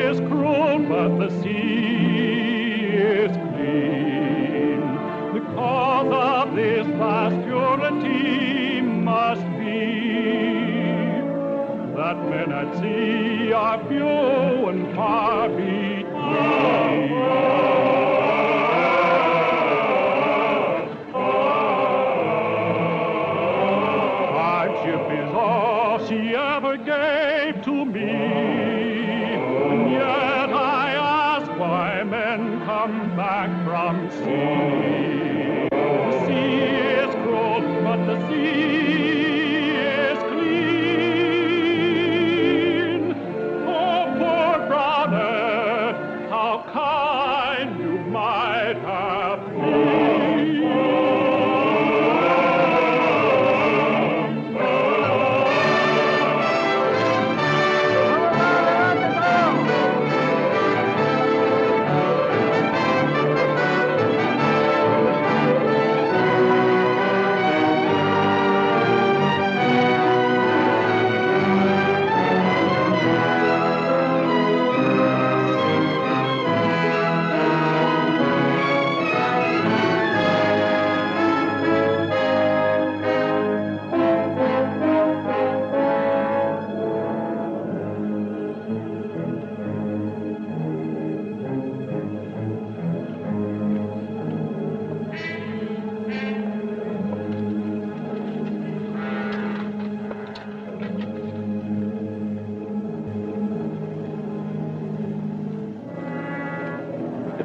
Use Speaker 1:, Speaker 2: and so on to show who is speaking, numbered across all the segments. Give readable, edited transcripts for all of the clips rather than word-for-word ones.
Speaker 1: is cruel, but the sea is clean. The cause of this vast purity must be that men at sea are few and far between. Hardship is all she ever gave to me, and yet I ask why men come back from sea. The sea is cruel, but the sea is clean. Oh, poor brother, how kind you might have been.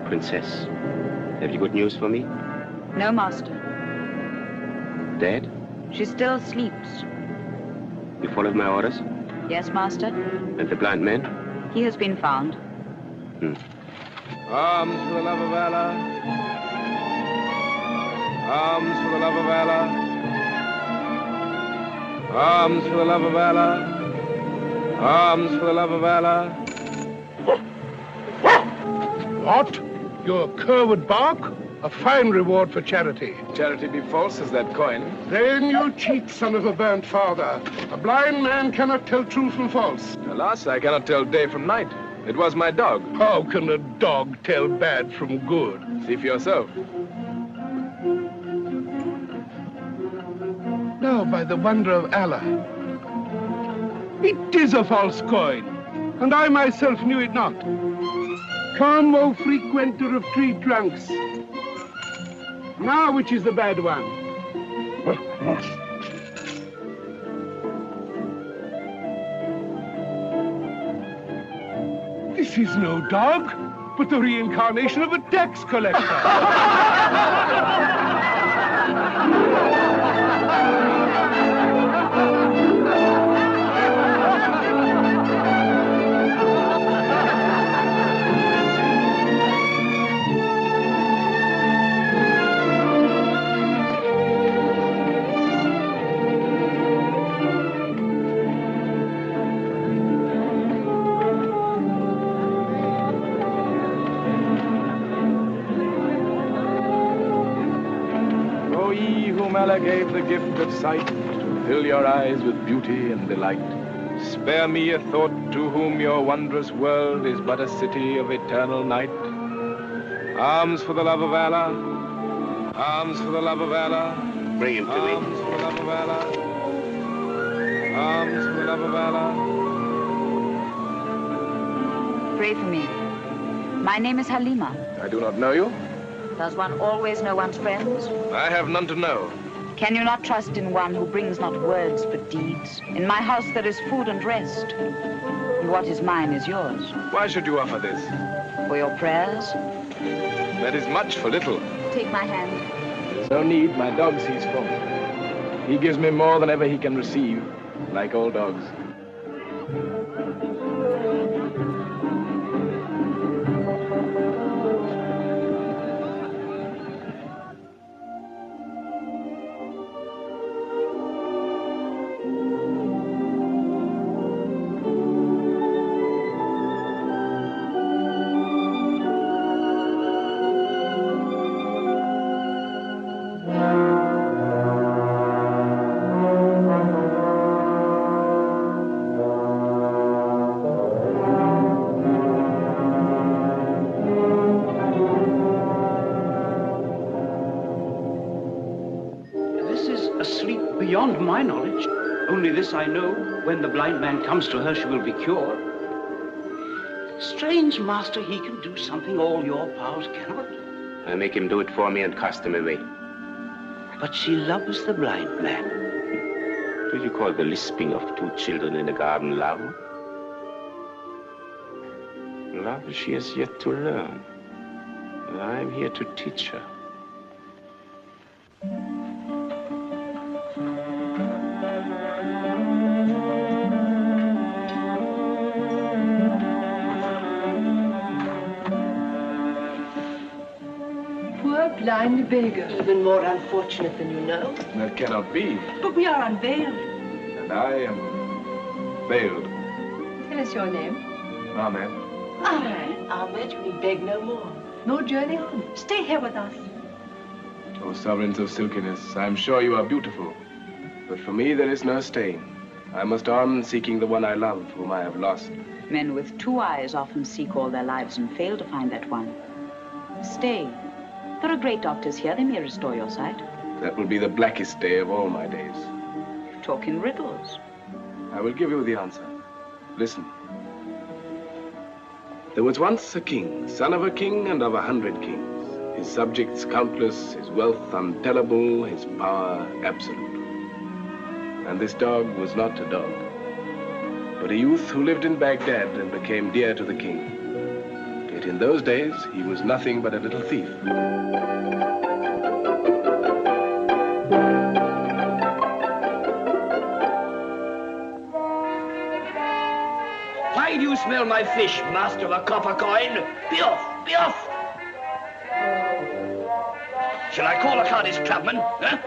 Speaker 2: Princess, have you good news for me?
Speaker 3: No, master.
Speaker 2: Dead?
Speaker 3: She still sleeps.
Speaker 2: You followed my orders?
Speaker 3: Yes, master.
Speaker 2: And the blind man?
Speaker 3: He has been found.
Speaker 4: Arms for the love of Allah. Arms for the love of Allah. Arms for the love of Allah. Arms for the love of Allah.
Speaker 5: What? Your cur would bark? A fine reward for charity.
Speaker 4: Charity be false as that coin.
Speaker 5: Then you cheat, son of a burnt father. A blind man cannot tell true from false.
Speaker 4: Alas, I cannot tell day from night. It was my dog.
Speaker 5: How can a dog tell bad from good?
Speaker 4: See for yourself.
Speaker 5: Now, by the wonder of Allah, it is a false coin, and I myself knew it not. Come, O frequenter of tree trunks. Now, which is the bad one? This is no dog, but the reincarnation of a tax collector.
Speaker 4: Allah gave the gift of sight to fill your eyes with beauty and delight. Spare me a thought to whom your wondrous world is but a city of eternal night. Arms for the love of Allah. Arms for the love of Allah.
Speaker 2: Bring him to me.
Speaker 4: Arms for the love of Allah. Arms for the love of Allah.
Speaker 3: Pray for me. My name is Halima.
Speaker 4: I do not know you.
Speaker 3: Does one always know one's friends?
Speaker 4: I have none to know.
Speaker 3: Can you not trust in one who brings not words but deeds? In my house there is food and rest. And what is mine is yours.
Speaker 4: Why should you offer this?
Speaker 3: For your prayers?
Speaker 4: That is much for little.
Speaker 3: Take my hand.
Speaker 4: There's no need. My dog sees full. He gives me more than ever he can receive, like all dogs.
Speaker 6: Only this I know, when the blind man comes to her, she will be cured. Strange, master, he can do something all your powers cannot.
Speaker 2: I make him do it for me and cast him away.
Speaker 6: But she loves the blind man.
Speaker 2: Do you call the lisping of two children in a garden love? Love she has yet to learn. And I'm here to teach her.
Speaker 7: Blind beggar. Even more unfortunate than you know.
Speaker 4: That cannot be.
Speaker 7: But we are unveiled.
Speaker 4: And I am veiled.
Speaker 7: Tell us your name.
Speaker 4: Ahmad.
Speaker 7: Ahmad, we beg no more. No journey on. Stay here with us.
Speaker 4: O sovereigns of silkiness, I am sure you are beautiful. But for me there is no staying. I must on seeking the one I love, whom I have lost.
Speaker 3: Men with two eyes often seek all their lives and fail to find that one. Stay. There are great doctors here. They may restore your sight.
Speaker 4: That will be the blackest day of all my days.
Speaker 3: You talk in riddles.
Speaker 4: I will give you the answer. Listen. There was once a king, son of a king and of 100 kings. His subjects countless, his wealth untellable, his power absolute. And this dog was not a dog, but a youth who lived in Baghdad and became dear to the king. Yet in those days, he was nothing but a little thief.
Speaker 6: Why do you smell my fish, master of a copper coin? Be off, be off! Shall I call a Cardiff clubman, huh?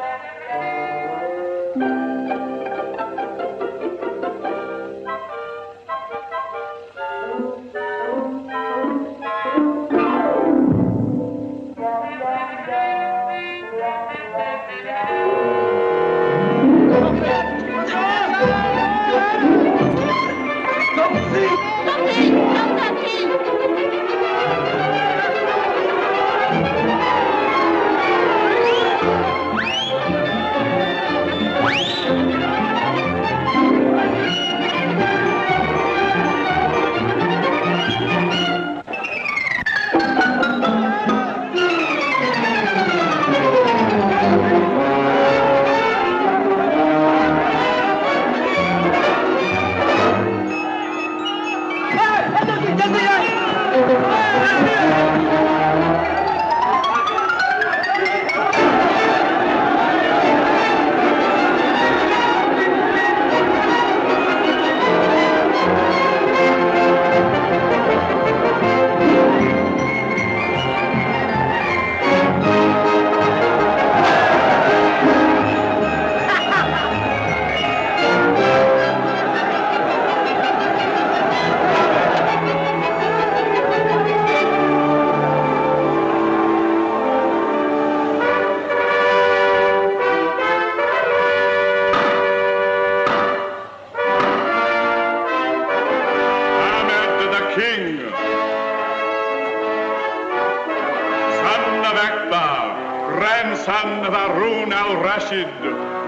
Speaker 1: Grandson of Harun al-Rashid,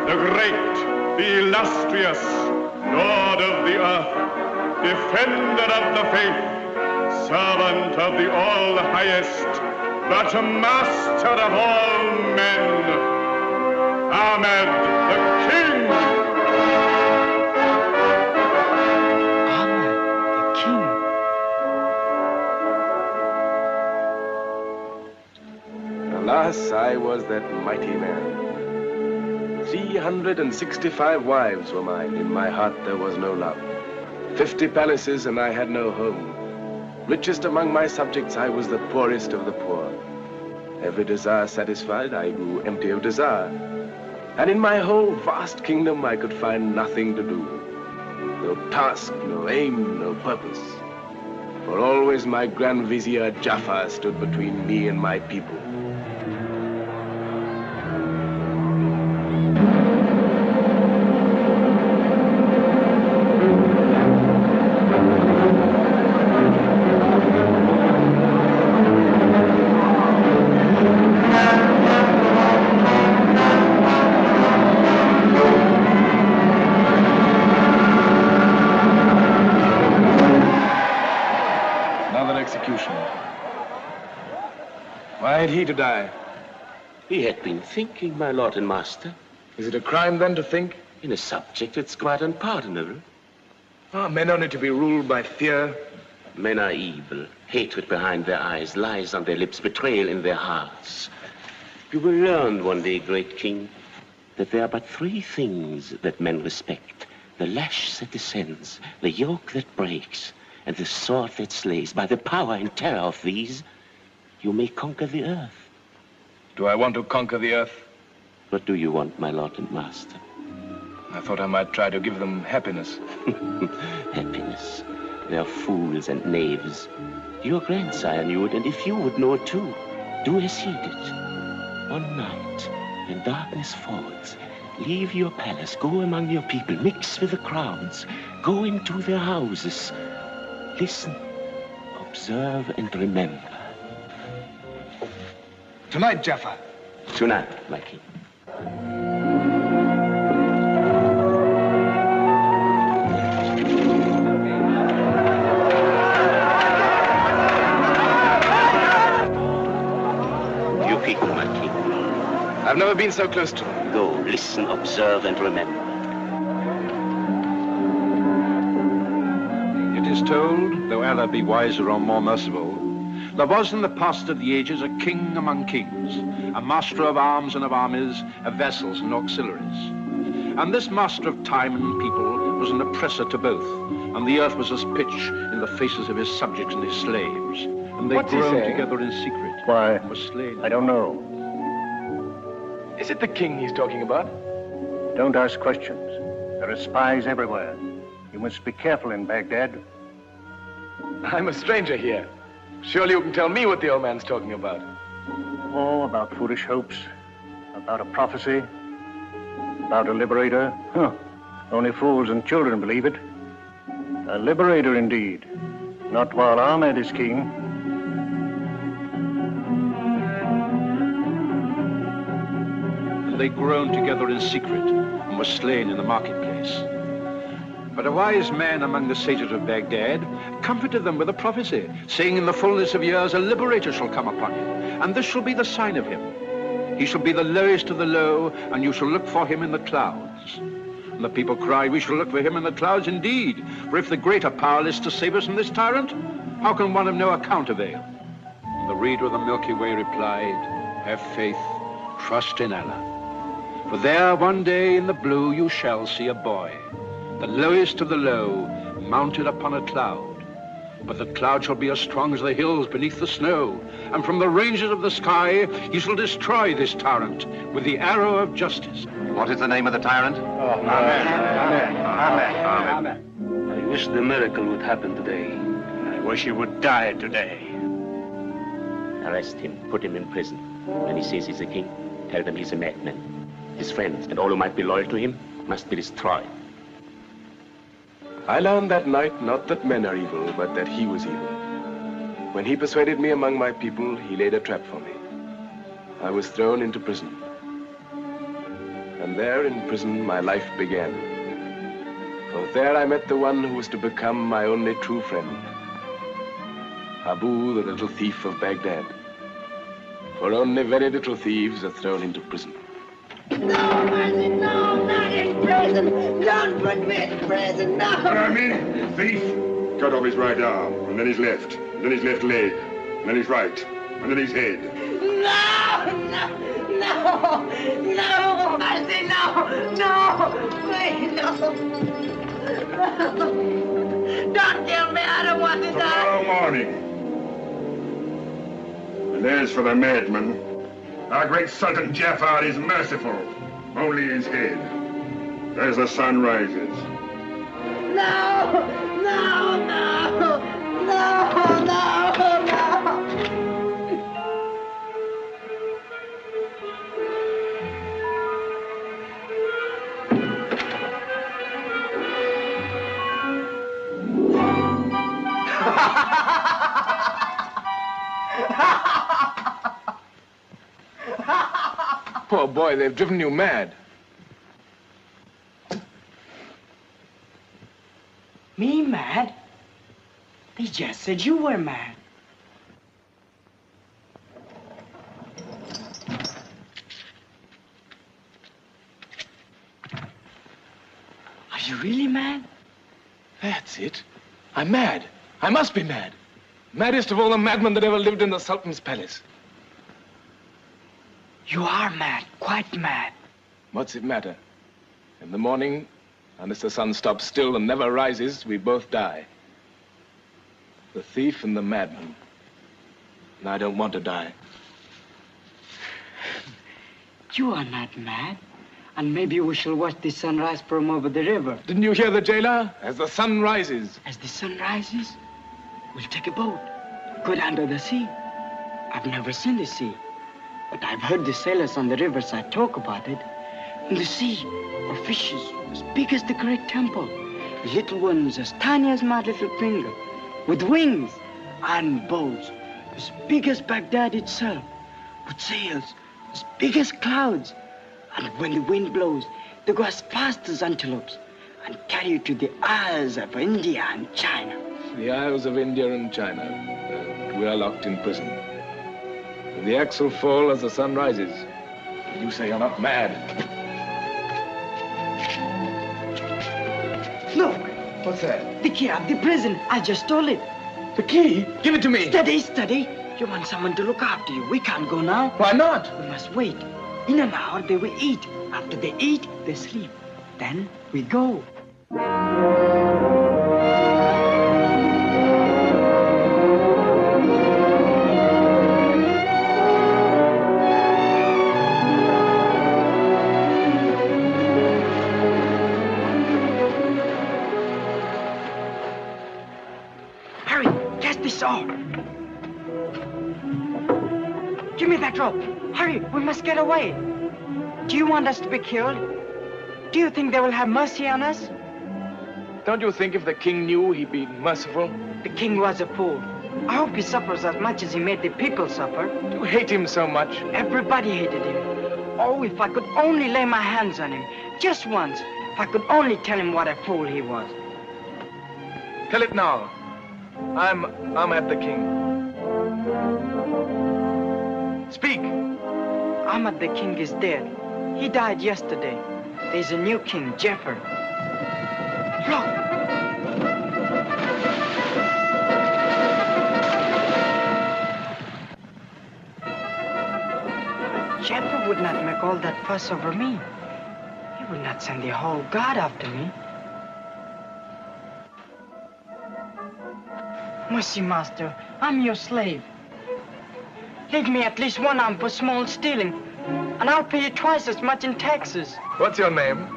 Speaker 1: the great, the illustrious, Lord of the earth, defender of the faith, servant of the all-highest, but master of all men, Ahmad the King.
Speaker 6: Ahmad the King.
Speaker 4: Alas, I was that mighty man. 365 wives were mine. In my heart there was no love. 50 palaces and I had no home. Richest among my subjects, I was the poorest of the poor. Every desire satisfied, I grew empty of desire. And in my whole vast kingdom, I could find nothing to do. No task, no aim, no purpose. For always my grand vizier Jaffar stood between me and my people. execution. Why had he to die?
Speaker 2: He had been thinking, my lord and master.
Speaker 4: Is it a crime, then, to think?
Speaker 2: In a subject, it's quite unpardonable.
Speaker 4: Are men only to be ruled by fear?
Speaker 2: Men are evil. Hatred behind their eyes, lies on their lips, betrayal in their hearts. You will learn one day, great king, that there are but three things that men respect. The lash that descends, the yoke that breaks, and the sword that slays. By the power and terror of these, you may conquer the earth.
Speaker 4: Do I want to conquer the earth?
Speaker 2: What do you want, my lord and master?
Speaker 4: I thought I might try to give them happiness.
Speaker 2: Happiness. They are fools and knaves. Your grandsire knew it, and if you would know it too, do as he did. One night, when darkness falls, leave your palace, go among your people, mix with the crowds, go into their houses. Listen, observe, and remember.
Speaker 4: Tonight, Jaffar.
Speaker 2: Tonight, my king. You people, my king.
Speaker 4: I've never been so close to him.
Speaker 2: Go, listen, observe, and remember.
Speaker 8: It is told, though Allah be wiser or more merciful, there was in the past of the ages a king among kings, a master of arms and of armies, of vessels and auxiliaries. And this master of time and people was an oppressor to both, and the earth was as pitch in the faces of his subjects and his slaves. And they groaned together in secret.
Speaker 5: Why,
Speaker 8: and were slain.
Speaker 5: I don't know.
Speaker 4: Is it the king he's talking about?
Speaker 5: Don't ask questions. There are spies everywhere. You must be careful in Baghdad.
Speaker 4: I'm a stranger here. Surely you can tell me what the old man's talking about.
Speaker 5: Oh, about foolish hopes, about a prophecy, about a liberator. Huh. Only fools and children believe it. A liberator indeed. Not while Ahmad is king.
Speaker 8: And they groaned together in secret and were slain in the marketplace. But a wise man among the sages of Baghdad comforted them with a prophecy, saying in the fullness of years a liberator shall come upon you, and this shall be the sign of him. He shall be the lowest of the low, and you shall look for him in the clouds. And the people cried, we shall look for him in the clouds indeed, for if the greater power is to save us from this tyrant, how can one of no account avail? And the reader of the Milky Way replied, have faith, trust in Allah. For there one day in the blue you shall see a boy, the lowest of the low, mounted upon a cloud. But the cloud shall be as strong as the hills beneath the snow, and from the ranges of the sky he shall destroy this tyrant with the arrow of justice.
Speaker 9: What is the name of the tyrant?
Speaker 5: Amen. Amen. Amen.
Speaker 2: I wish the miracle would happen today.
Speaker 5: I wish he would die today.
Speaker 2: Arrest him, put him in prison. When he says he's a king, tell them he's a madman. His friends and all who might be loyal to him must be destroyed.
Speaker 4: I learned that night not that men are evil, but that he was evil. When he persuaded me among my people, he laid a trap for me. I was thrown into prison. And there in prison my life began. For there I met the one who was to become my only true friend. Sabu, the little thief of Baghdad. For only very little thieves are thrown into prison.
Speaker 10: No, mercy, no, not in prison. Don't put me in prison, no.
Speaker 11: Army, thief, cut off his right arm, and then his left, and then his left leg, and then his right, and then his head.
Speaker 10: No, mercy, no, please, no. Don't kill me, I don't want to die.
Speaker 11: Tomorrow morning. And as for the madman, our great Sultan Jaffar is merciful, only his head. As the sun rises.
Speaker 10: No.
Speaker 4: Oh boy, they've driven you mad.
Speaker 12: Me mad? They just said you were mad.
Speaker 9: you really mad?
Speaker 4: That's it. I'm mad. I must be mad. Maddest of all the madmen that ever lived in the Sultan's palace.
Speaker 9: You are mad, quite mad.
Speaker 4: What's it matter? In the morning, unless the sun stops still and never rises, we both die. The thief and the madman. And I don't want to die.
Speaker 9: You are not mad. And maybe we shall watch the sunrise from over the river.
Speaker 4: Didn't you hear the jailer? As the sun rises.
Speaker 9: As the sun rises, we'll take a boat, go down to the sea. I've never seen the sea, but I've heard the sailors on the riverside talk about it. In the sea are fishes as big as the great temple, little ones as tiny as my little finger, with wings and boats as big as Baghdad itself, with sails as big as clouds. And when the wind blows, they go as fast as antelopes and carry you to the Isles of India and China.
Speaker 4: The Isles of India and China. We are locked in prison. The axe will fall as the sun rises. You say you're not mad.
Speaker 9: Look!
Speaker 4: What's that?
Speaker 9: The key of the prison. I just stole it.
Speaker 4: The key? Give it to me.
Speaker 9: Steady, steady. You want someone to look after you. We can't go now.
Speaker 4: Why not?
Speaker 9: We must wait. In an hour, they will eat. After they eat, they sleep. Then we go. Hurry, catch this saw. Give me that rope. Hurry, we must get away. Do you want us to be killed? Do you think they will have mercy on us?
Speaker 4: Don't you think if the king knew, he'd be merciful?
Speaker 9: The king was a fool. I hope he suffers as much as he made the people suffer.
Speaker 4: Do you hate him so much?
Speaker 9: Everybody hated him. Oh, if I could only lay my hands on him, just once. If I could only tell him what a fool he was.
Speaker 4: Tell it now. I'm Ahmad the king. Speak.
Speaker 9: Ahmad the king is dead. He died yesterday. There's a new king, Jaffar. Look! Jaffar would not make all that fuss over me. He would not send the whole guard after me. Mercy, master, I'm your slave. Leave me at least 1 arm for small stealing, and I'll pay you twice as much in taxes.
Speaker 4: What's your name?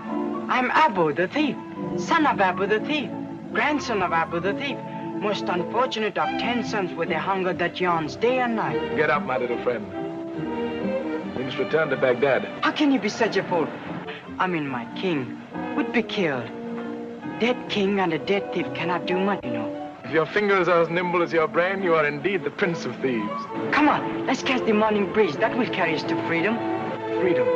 Speaker 9: I'm Abu the thief, son of Abu the thief, grandson of Abu the thief, most unfortunate of 10 sons with a hunger that yawns day and night.
Speaker 4: Get up, my little friend. We must return to Baghdad.
Speaker 9: How can you be such a fool? I mean, my king would be killed. Dead king and a dead thief cannot do much, you know.
Speaker 4: If your fingers are as nimble as your brain, you are indeed the prince of thieves.
Speaker 9: Come on, let's catch the morning breeze. That will carry us to freedom.
Speaker 4: Freedom.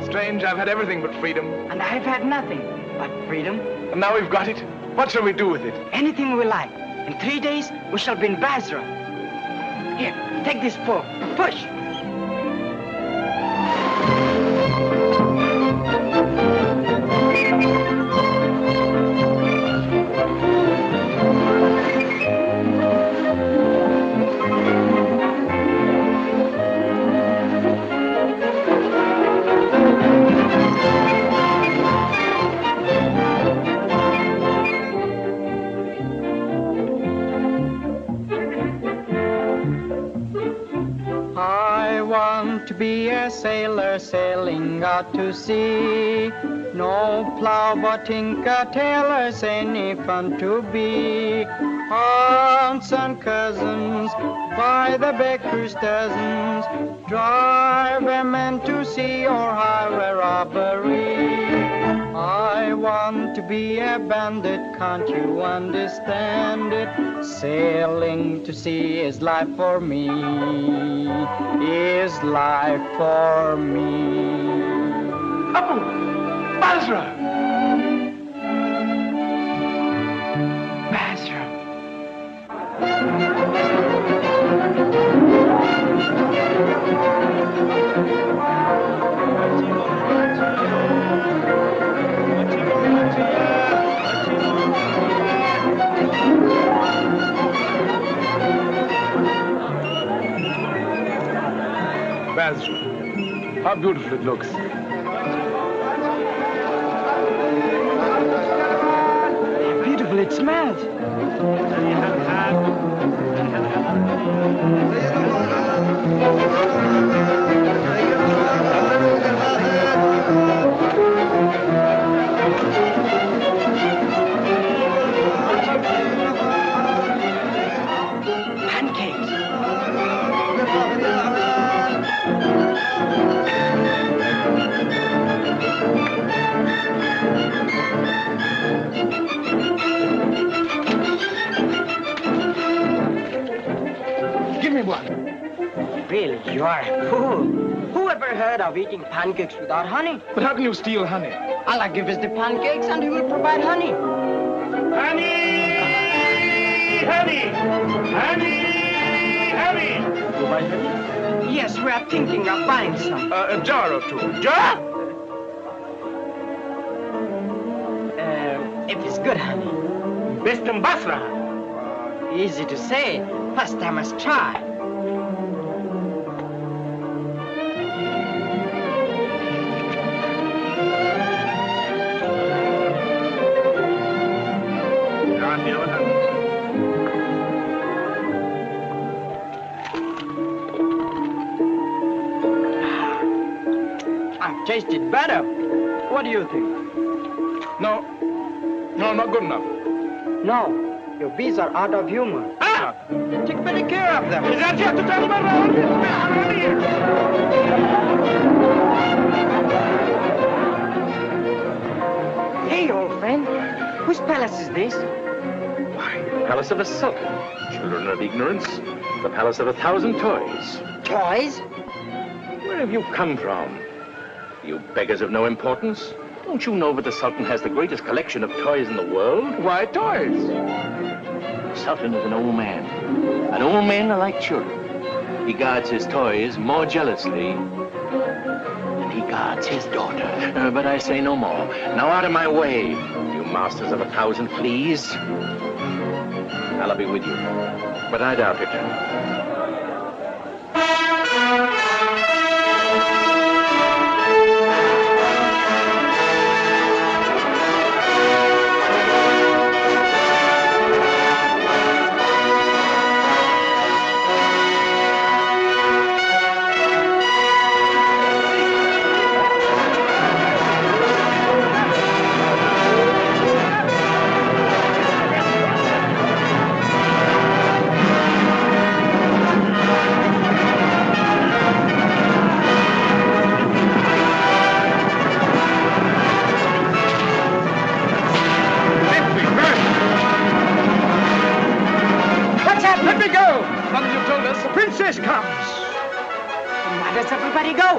Speaker 4: Strange, I've had everything but freedom.
Speaker 9: And I've had nothing but freedom.
Speaker 4: And now we've got it. What shall we do with it?
Speaker 9: Anything we like. In 3 days, we shall be in Basra. Here, take this fork. Push.
Speaker 12: To be a sailor sailing out to sea. No plow but tinker tailors, any fun to be. Aunts and cousins by the baker's dozens, drive a man to sea or highway robbery. I want to be a bandit, can't you understand it? Sailing to sea is life for me, is life for me.
Speaker 4: Abu! Basra!
Speaker 9: Basra.
Speaker 4: smells. How beautiful it looks.
Speaker 9: How beautiful it smells. Really, you are a fool. Who ever heard of eating pancakes without honey?
Speaker 4: But how can you steal honey?
Speaker 9: Allah give us the pancakes and he will provide honey.
Speaker 1: Honey! Honey! Honey! Honey!
Speaker 4: You buy honey?
Speaker 9: Yes, we are thinking of buying some.
Speaker 4: A jar or two.
Speaker 1: Jar?
Speaker 9: If it's good honey.
Speaker 1: Best in Basra.
Speaker 9: Easy to say. First I must try. Tasted better. What do you think?
Speaker 4: No, not good enough.
Speaker 9: No, your bees are out of humor.
Speaker 1: Ah!
Speaker 9: Take better care of them.
Speaker 1: Is that just to tell them around?
Speaker 9: Hey, old friend. Whose palace is this?
Speaker 13: Why, the palace of a sultan. Children of ignorance. The palace of 1,000 toys.
Speaker 9: Toys?
Speaker 13: Where have you come from? You beggars of no importance. Don't you know that the Sultan has the greatest collection of toys in the world?
Speaker 4: Why toys?
Speaker 13: The Sultan is an old man. And old men are like children. He guards his toys more jealously than he guards his daughter. But I say no more. Now out of my way, you masters of 1,000 fleas. I'll be with you, but I doubt it.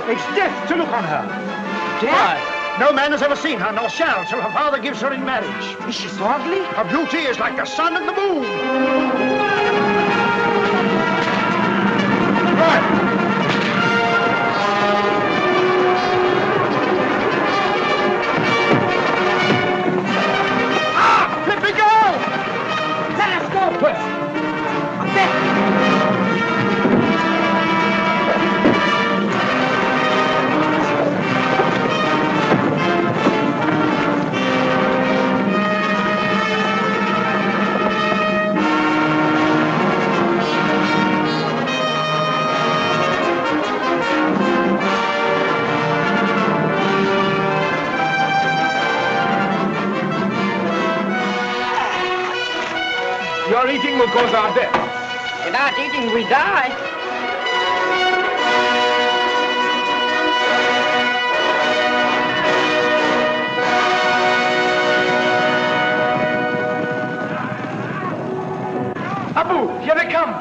Speaker 14: It's death to look on her.
Speaker 9: Death?
Speaker 14: Why? No man has ever seen her, nor shall, till her father gives her in marriage.
Speaker 9: Is she so ugly?
Speaker 14: Her beauty is like the sun and the moon. Right. Ah! Let me go!
Speaker 9: Let us go!
Speaker 14: Where?
Speaker 9: Up there!
Speaker 4: Your eating will cause our death.
Speaker 9: Without eating, we die.
Speaker 4: Abu, here they come.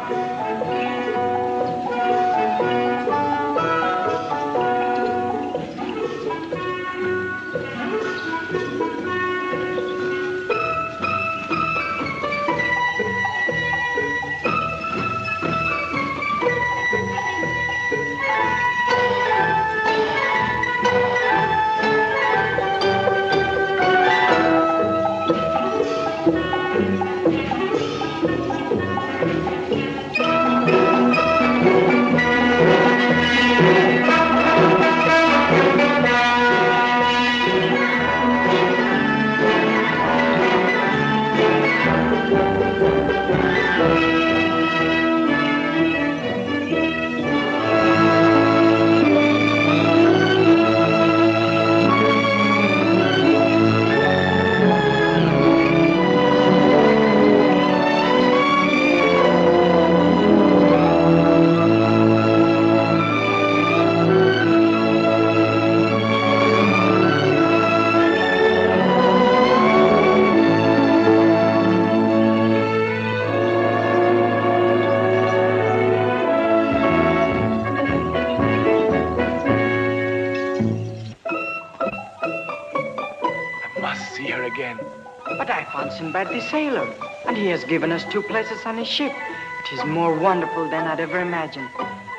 Speaker 12: But I found Sinbad the sailor, and he has given us 2 places on his ship. It is more wonderful than I'd ever imagined.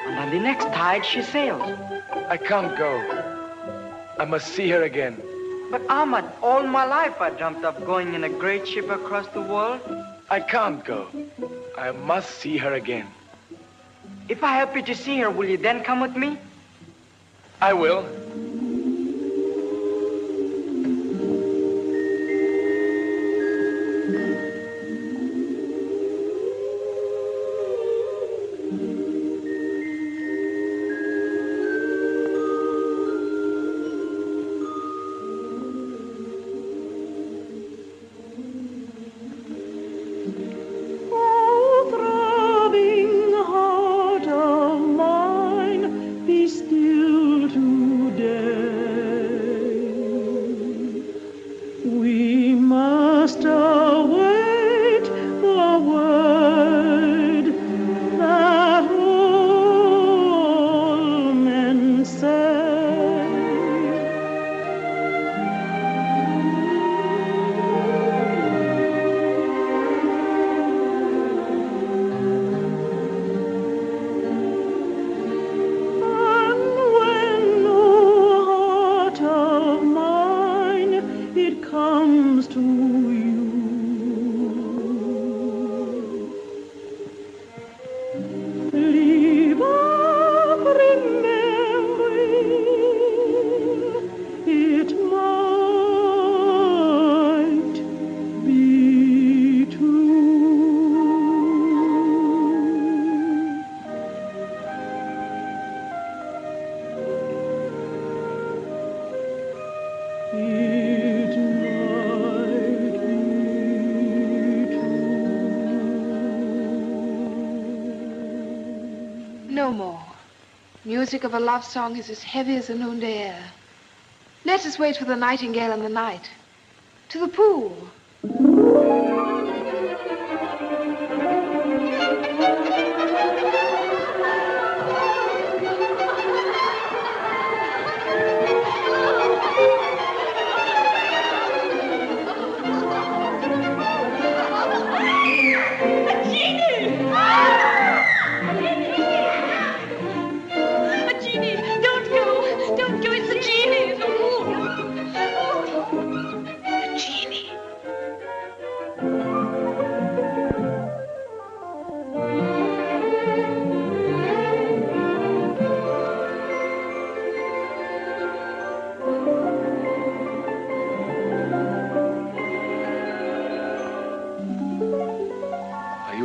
Speaker 12: And on the next tide, she sails.
Speaker 4: I can't go. I must see her again.
Speaker 12: But Ahmad, all my life I dreamt of going in a great ship across the world.
Speaker 4: I can't go. I must see her again.
Speaker 12: If I help you to see her, will you then come with me?
Speaker 4: I will.
Speaker 15: No more. Music of a love song is as heavy as a noonday air. Let us wait for the nightingale and the night. To the pool.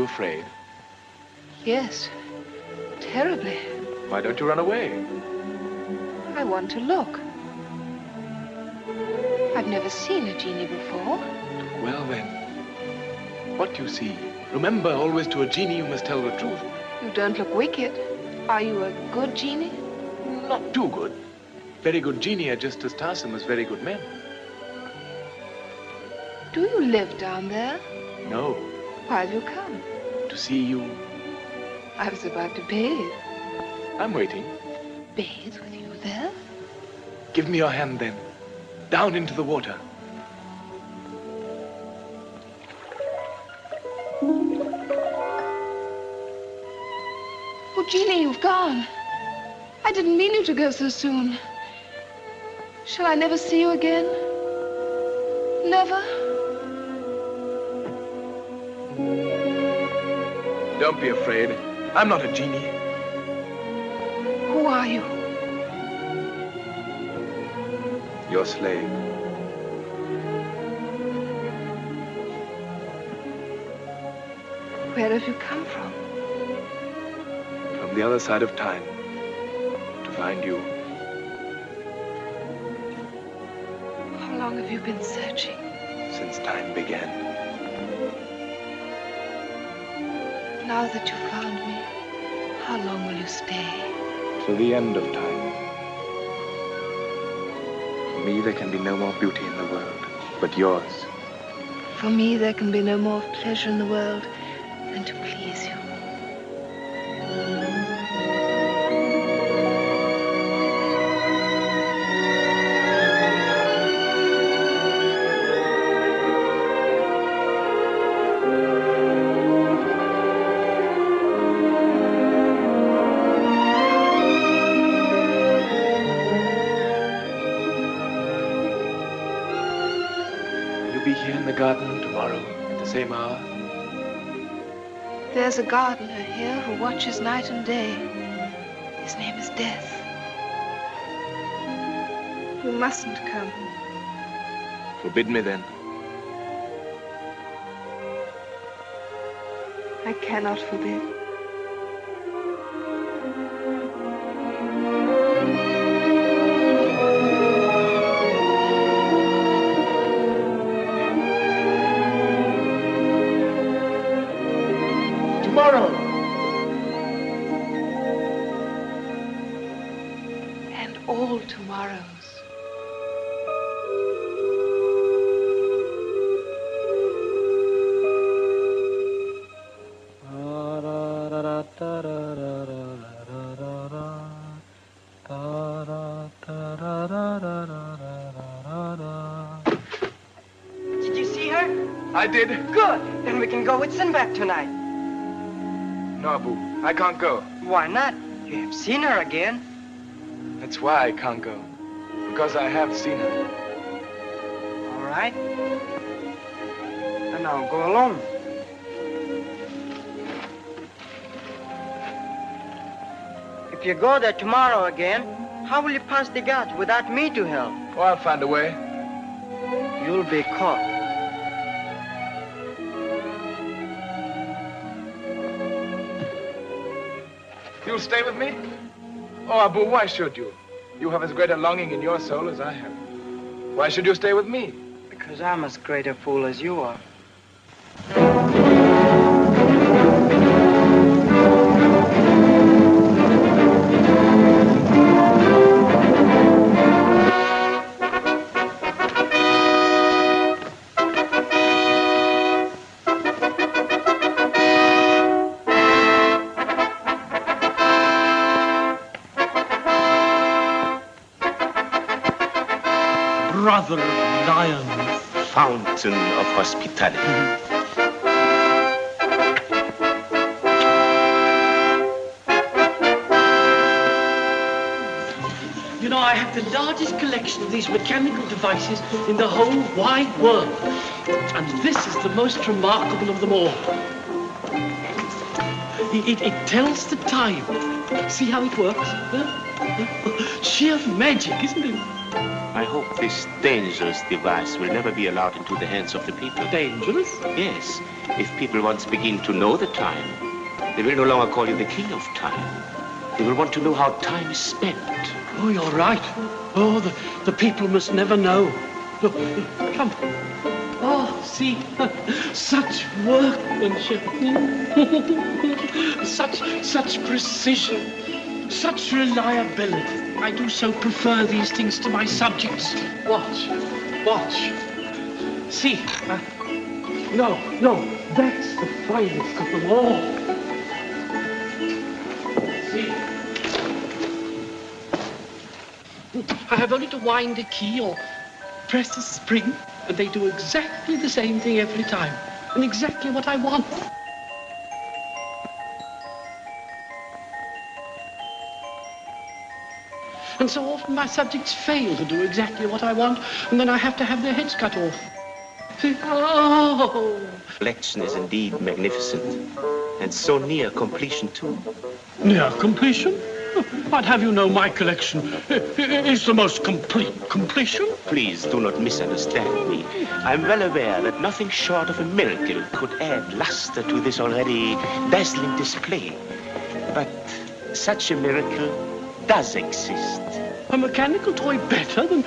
Speaker 4: Afraid?
Speaker 15: Yes, terribly.
Speaker 4: Why don't you run away?
Speaker 15: I want to look. I've never seen a genie before.
Speaker 4: Well then, what do you see? Remember, always to a genie you must tell the truth.
Speaker 15: You don't look wicked. Are you a good genie?
Speaker 4: Not too good. Very good genii are just as tiresome as very good men.
Speaker 15: Do you live down there?
Speaker 4: No.
Speaker 15: Why have you come?
Speaker 4: To see you.
Speaker 15: I was about to bathe.
Speaker 4: I'm waiting.
Speaker 15: Bathe with you there?
Speaker 4: Give me your hand then. Down into the water.
Speaker 15: Oh, Jeannie, you've gone. I didn't mean you to go so soon. Shall I never see you again? Never?
Speaker 4: Don't be afraid. I'm not a genie.
Speaker 15: Who are you?
Speaker 4: Your slave.
Speaker 15: Where have you come from?
Speaker 4: From the other side of time. To find you.
Speaker 15: How long have you been searching?
Speaker 4: Since time began.
Speaker 15: Now that you found me, how long will you stay?
Speaker 4: Till the end of time. For me, there can be no more beauty in the world, but yours.
Speaker 15: For me, there can be no more pleasure in the world than to please you.
Speaker 4: garden tomorrow at the same hour?
Speaker 15: There's a gardener here who watches night and day. His name is Death. You mustn't come.
Speaker 4: Forbid me then.
Speaker 15: I cannot forbid.
Speaker 4: Tomorrow.
Speaker 15: And all tomorrows.
Speaker 12: Did you see her?
Speaker 4: I did.
Speaker 12: Good. Then we can go with Sinbad tonight.
Speaker 4: No, Abu, I can't go.
Speaker 12: Why not? You have seen her again.
Speaker 4: That's why I can't go. Because I have seen her.
Speaker 12: All right. Then I'll go alone. If you go there tomorrow again, how will you pass the guards without me to help?
Speaker 4: Oh, I'll find a way.
Speaker 12: You'll be caught.
Speaker 4: You'll stay with me? Oh, Abu, why should you? You have as great a longing in your soul as I have. Why should you stay with me?
Speaker 12: Because I'm as great a fool as you are.
Speaker 2: Brother of lions, fountain of hospitality.
Speaker 16: You know, I have the largest collection of these mechanical devices in the whole wide world. And this is the most remarkable of them all. It tells the time. See how it works? Huh? Sheer magic, isn't it?
Speaker 2: I hope this dangerous device will never be allowed into the hands of the people.
Speaker 16: Dangerous?
Speaker 2: Yes. If people once begin to know the time, they will no longer call you the king of time. They will want to know how time is spent.
Speaker 16: Oh, you're right. Oh, the people must never know. Look, come. Oh, see, such workmanship. such precision, such reliability. I do so prefer these things to my subjects. Watch. See, no, that's the finest of them all. See. I have only to wind a key or press a spring, and they do exactly the same thing every time, and exactly what I want. And so often my subjects fail to do exactly what I want, and then I have to have their heads cut off. Oh!
Speaker 2: Collection is indeed magnificent, and so near completion too.
Speaker 16: Near completion? I'd have you know my collection is the most complete completion.
Speaker 2: Please do not misunderstand me. I'm well aware that nothing short of a miracle could add luster to this already dazzling display. But such a miracle does exist.
Speaker 16: A mechanical toy better than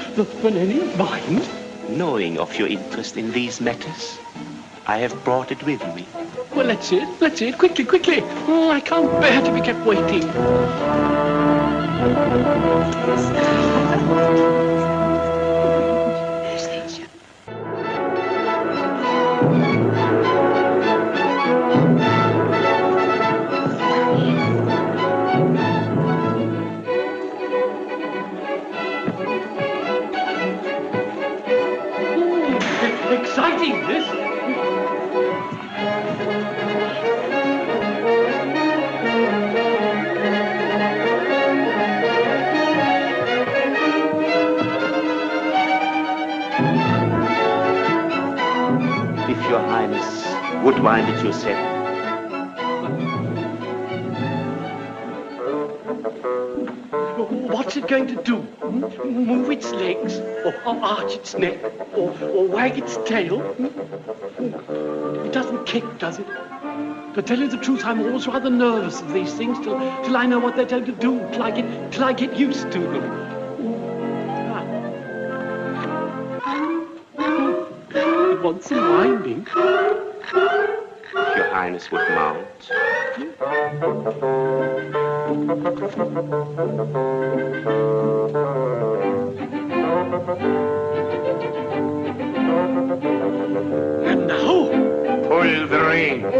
Speaker 16: any of mine?
Speaker 2: Knowing of your interest in these matters, I have brought it with me.
Speaker 16: Well, let's see it. Quickly. Oh, I can't bear to be kept waiting. Exciting, this.
Speaker 2: Highness would wind it yourself.
Speaker 16: What's it going to do? Move its legs? Or arch its neck? Or wag its tail? It doesn't kick, does it? To tell you the truth, I'm always rather nervous of these things till I know what they're going to do, till I get used to them. It wants some winding.
Speaker 2: If your Highness would mount.
Speaker 16: And now,
Speaker 11: pull the reins.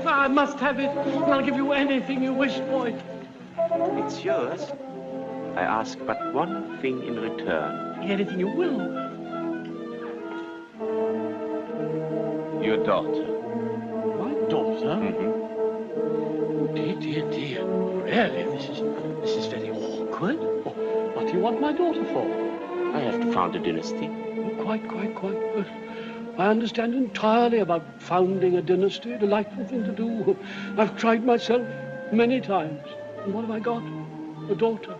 Speaker 16: I must have it. I'll give you anything you wish for it.
Speaker 2: It's yours. I ask but one thing in return.
Speaker 16: Anything you will.
Speaker 2: Your daughter.
Speaker 16: My daughter?
Speaker 2: Mm-hmm.
Speaker 16: Dear. Really, this is very awkward. What do you want my daughter for?
Speaker 2: I have to found a dynasty.
Speaker 16: Oh, quite. I understand entirely about founding a dynasty. A delightful thing to do. I've tried myself many times. And what have I got? A daughter.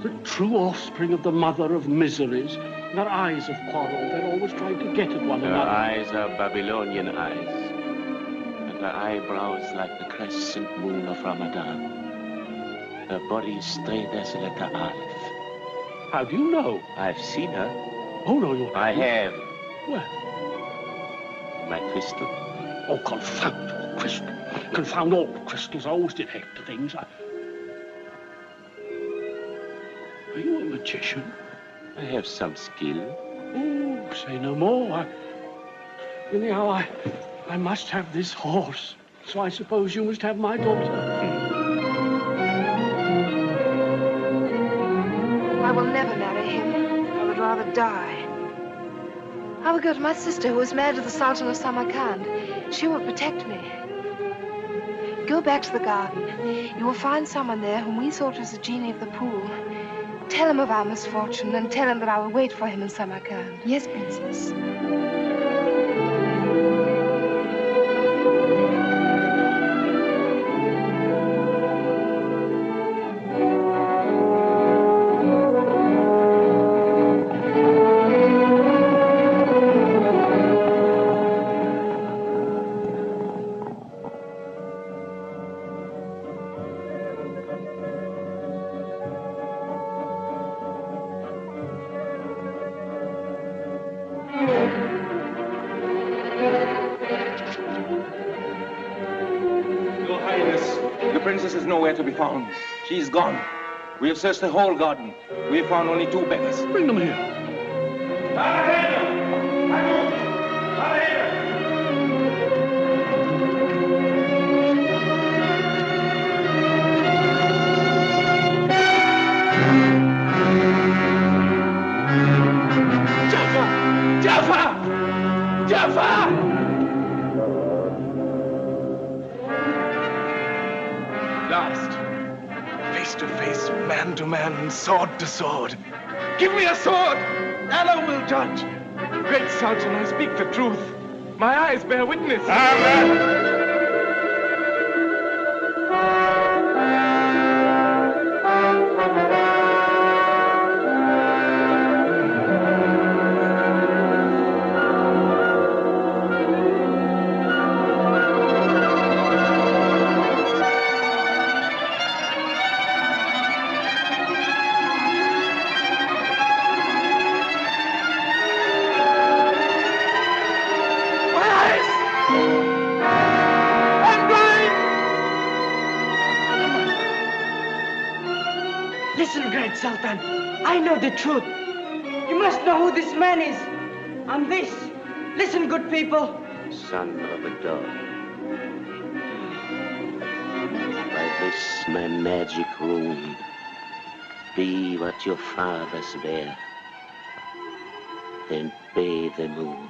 Speaker 16: The true offspring of the mother of miseries. And her eyes have quarreled. They're always trying to get at one
Speaker 2: her
Speaker 16: another.
Speaker 2: Her eyes are Babylonian eyes. And her eyebrows like the crescent moon of Ramadan. Her body is straight as a letter Aleph.
Speaker 16: How do you know?
Speaker 2: I've seen her.
Speaker 16: Oh, no, you haven't.
Speaker 2: I have.
Speaker 16: Where?
Speaker 2: My crystal.
Speaker 16: Oh, confound all crystal. Confound all crystals. I always did hate the things. Are you a magician?
Speaker 2: I have some skill.
Speaker 16: Oh, say no more. Anyhow, I must have this horse. So I suppose you must have my daughter.
Speaker 15: I will never marry him. I would rather die. I will go to my sister, who is married to the Sultan of Samarkand. She will protect me. Go back to the garden. You will find someone there whom we thought was the genie of the pool. Tell him of our misfortune and tell him that I will wait for him in Samarkand. Yes, Princess.
Speaker 17: Nowhere to be found. She's gone. We have searched the whole garden. We have found only 2 beggars.
Speaker 16: Bring them here.
Speaker 4: man to man, sword to sword. Give me a sword! Allah will judge. Great Sultan, I speak the truth. My eyes bear witness.
Speaker 11: Ahmad!
Speaker 9: Listen, great Sultan. I know the truth. You must know who this man is. And this. Listen, good people.
Speaker 2: Son of a dog. By this my magic rune, be what your fathers were, and obey the moon.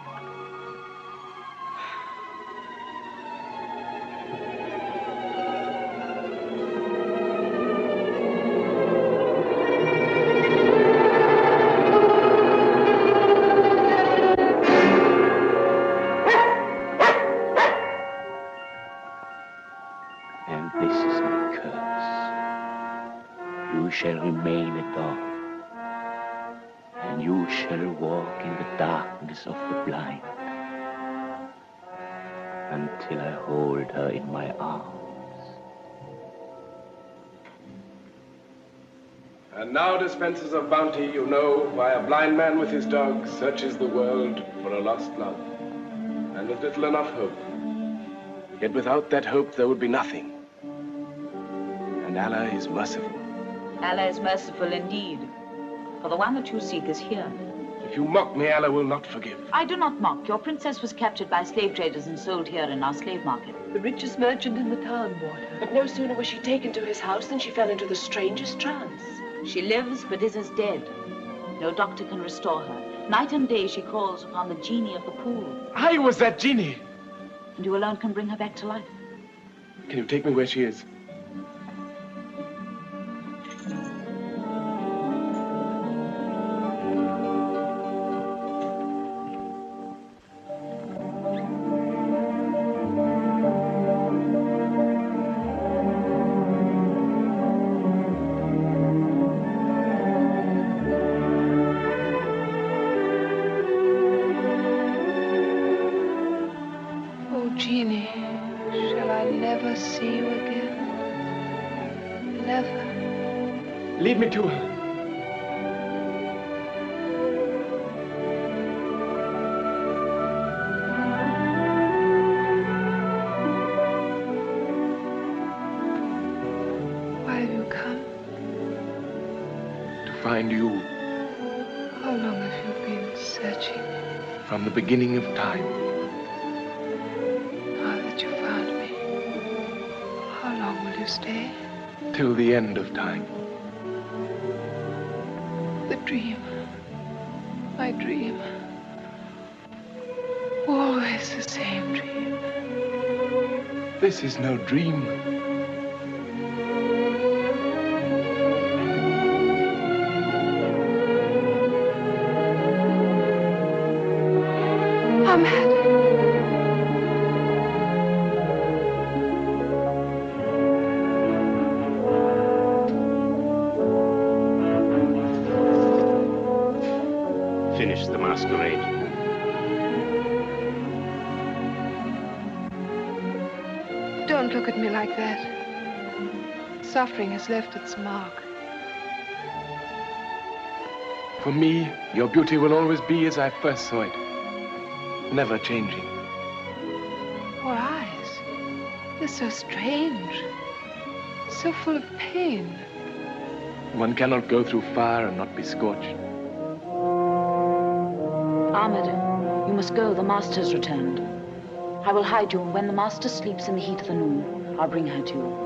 Speaker 2: Shall remain a dog, and you shall walk in the darkness of the blind until I hold her in my arms.
Speaker 4: And now, dispensers of bounty, you know why a blind man with his dog searches the world for a lost love, and with little enough hope. Yet without that hope, there would be nothing. And Allah is merciful.
Speaker 3: Allah is merciful indeed, for the one that you seek is here.
Speaker 4: If you mock me, Allah will not forgive.
Speaker 3: I do not mock. Your princess was captured by slave traders and sold here in our slave market.
Speaker 7: The richest merchant in the town bought her. But no sooner was she taken to his house than she fell into the strangest trance.
Speaker 3: She lives, but is as dead. No doctor can restore her. Night and day she calls upon the genie of the pool.
Speaker 4: I was that genie.
Speaker 3: And you alone can bring her back to life.
Speaker 4: Can you take me where she is? Lead me to her.
Speaker 15: Why have you come?
Speaker 4: To find you.
Speaker 15: How long have you been searching?
Speaker 4: From the beginning of time.
Speaker 15: Now that you found me, how long will you stay?
Speaker 4: Till the end of time.
Speaker 15: The dream. My dream. Always the same dream.
Speaker 4: This is no dream.
Speaker 15: Ahmad.
Speaker 2: Finish the masquerade.
Speaker 15: Don't look at me like that. Suffering has left its mark.
Speaker 4: For me, your beauty will always be as I first saw it. Never changing.
Speaker 15: Your eyes, they're so strange. So full of pain.
Speaker 4: One cannot go through fire and not be scorched.
Speaker 3: Ahmad, you must go. The master's returned. I will hide you. When the master sleeps in the heat of the noon, I'll bring her to you.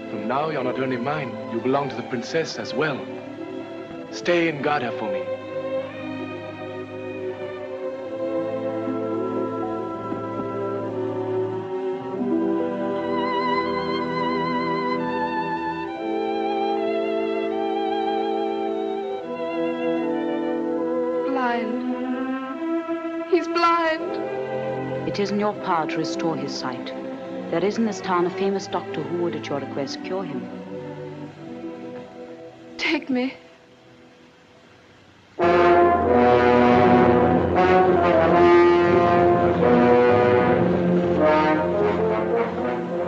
Speaker 4: From now, you're not only mine, you belong to the princess as well. Stay and guard her for me.
Speaker 15: He's blind.
Speaker 3: It is in your power to restore his sight. There is in this town a famous doctor who would, at your request, cure him.
Speaker 15: Take me.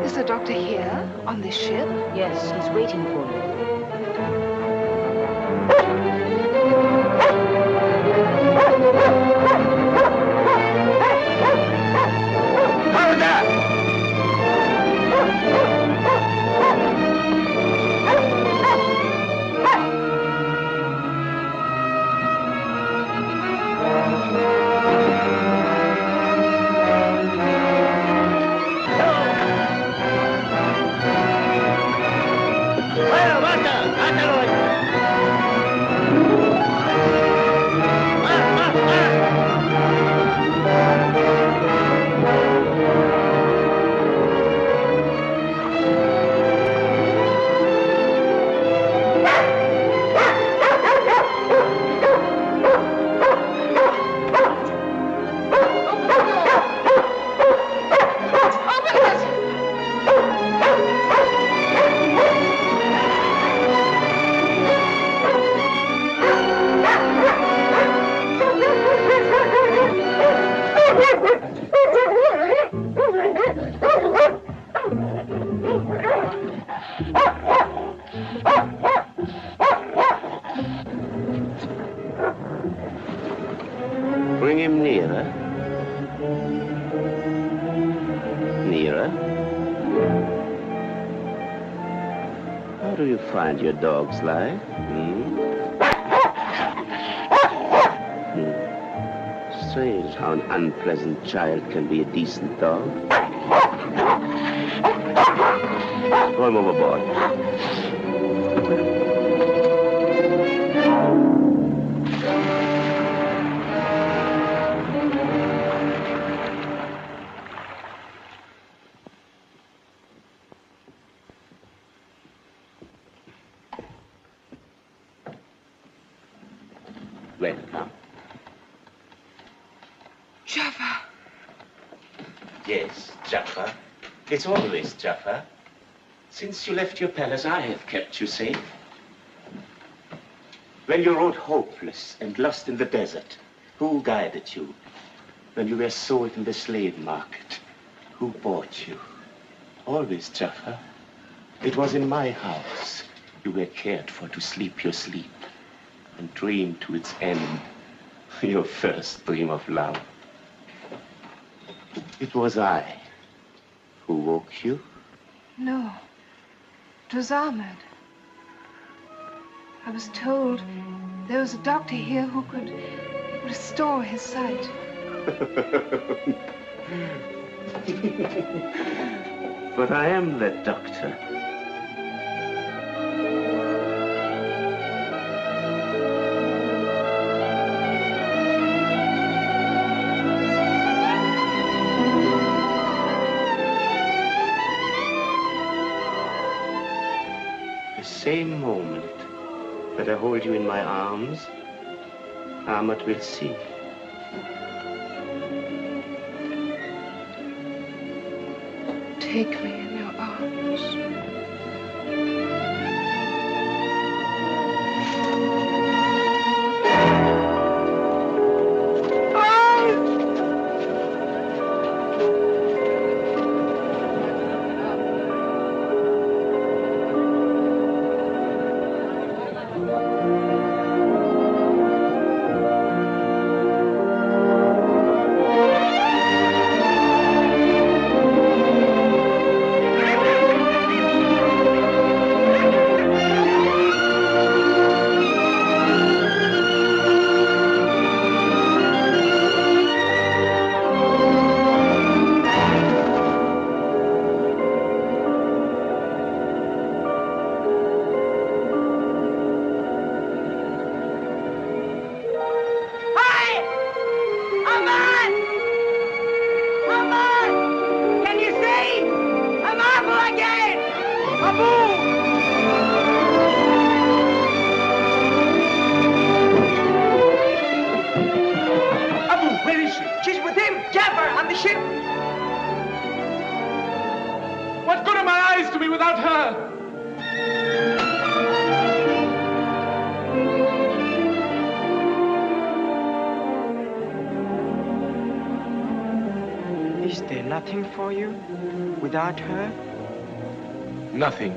Speaker 15: Is the doctor here, on this ship?
Speaker 3: Yes, he's waiting for you.
Speaker 2: Bring him nearer. Nearer. How do you find your dog's life? Strange how an unpleasant child can be a decent dog. Throw him overboard. Welcome.
Speaker 15: Jaffar.
Speaker 2: Yes, Jaffar. It's always Jaffar. Since you left your palace, I have kept you safe. When you rode hopeless and lost in the desert, who guided you? When you were sold in the slave market, who bought you? Always Jaffar. It was in my house you were cared for to sleep your sleep and dream to its end your first dream of love. It was I who woke you.
Speaker 15: No. It was Ahmad. I was told there was a doctor here who could restore his sight.
Speaker 2: But I am that doctor. The same moment that I hold you in my arms, Ahmad will see.
Speaker 15: Take me in your arms.
Speaker 6: She's with him, Jaffar, on the ship.
Speaker 1: What good are my eyes to me without her?
Speaker 9: Is there nothing for you without her?
Speaker 4: Nothing.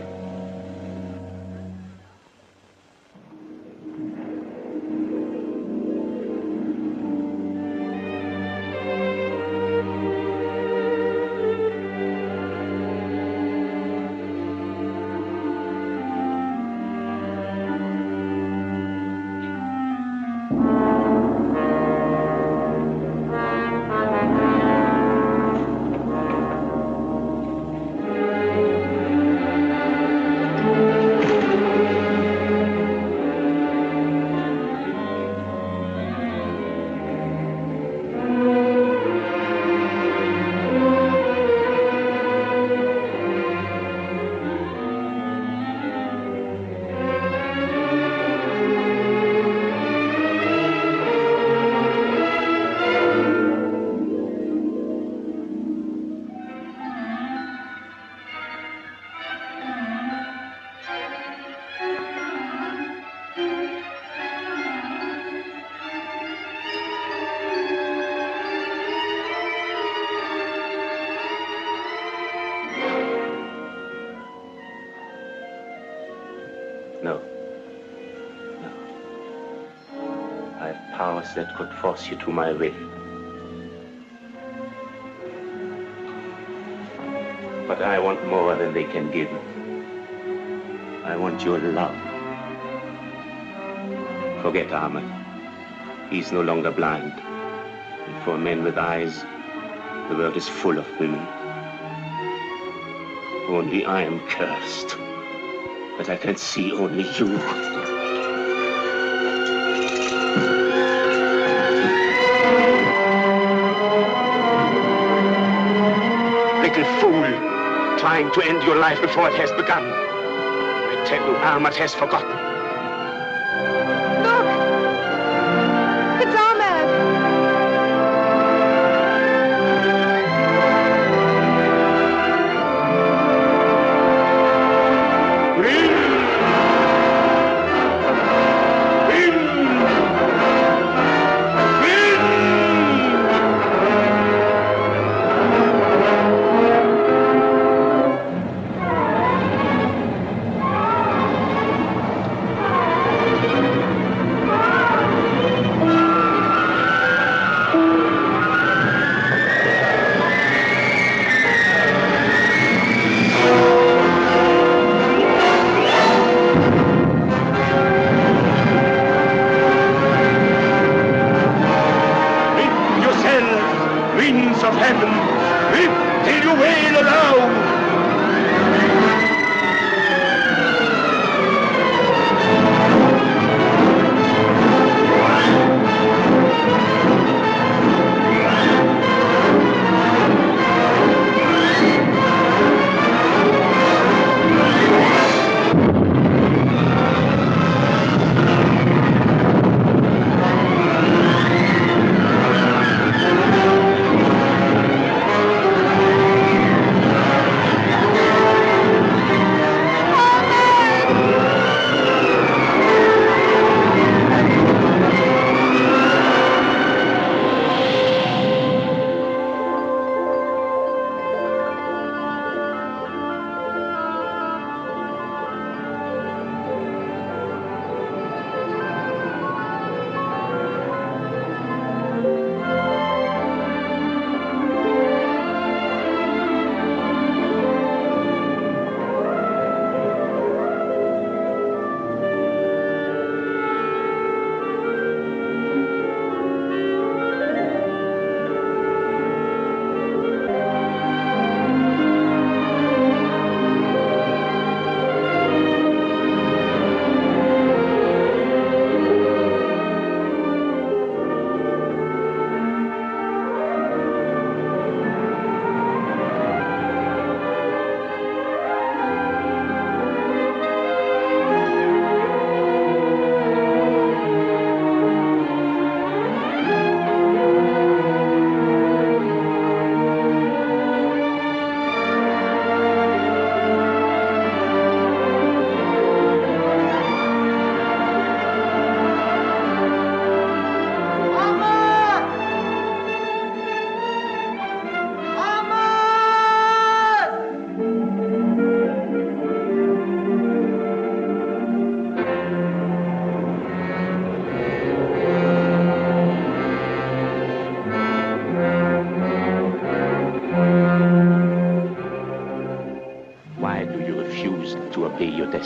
Speaker 2: No. No. I have powers that could force you to my will. But I want more than they can give me. I want your love. Forget Ahmad. He's no longer blind. And for men with eyes, the world is full of women. Only I am cursed. But I can see only you. Little fool, trying to end your life before it has begun. I tell you, Ahmad has forgotten.
Speaker 15: Look! It's Ahmad!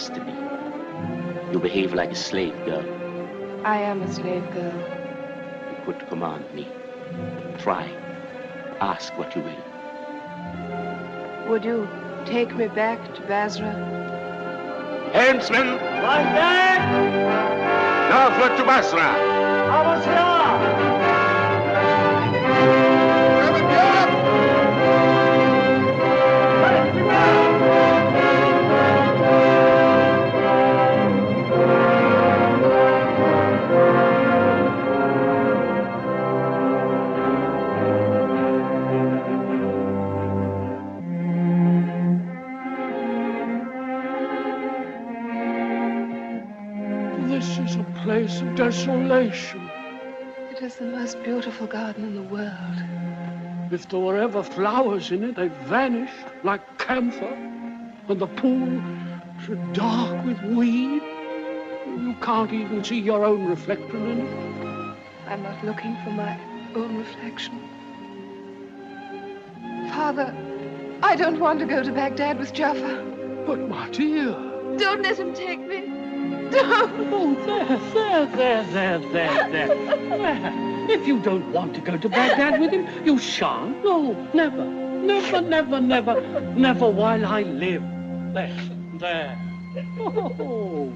Speaker 2: this to me. You behave like a slave girl.
Speaker 15: I am a slave girl.
Speaker 2: You could command me. Try. Ask what you will.
Speaker 15: Would you take me back to Basra?
Speaker 11: Helmsman!
Speaker 14: Right back!
Speaker 11: Northward to Basra!
Speaker 16: This is a place of desolation.
Speaker 15: It is the most beautiful garden in the world.
Speaker 16: If there were ever flowers in it, they've vanished like camphor, and the pool is dark with weed. You can't even see your own reflection in it.
Speaker 15: I'm not looking for my own reflection. Father, I don't want to go to Baghdad with Jaffar.
Speaker 16: But, my dear...
Speaker 15: Don't let him take me. Don't.
Speaker 16: Oh, there. If you don't want to go to Baghdad with him, you shan't. No, never. Never while I live. There. Oh.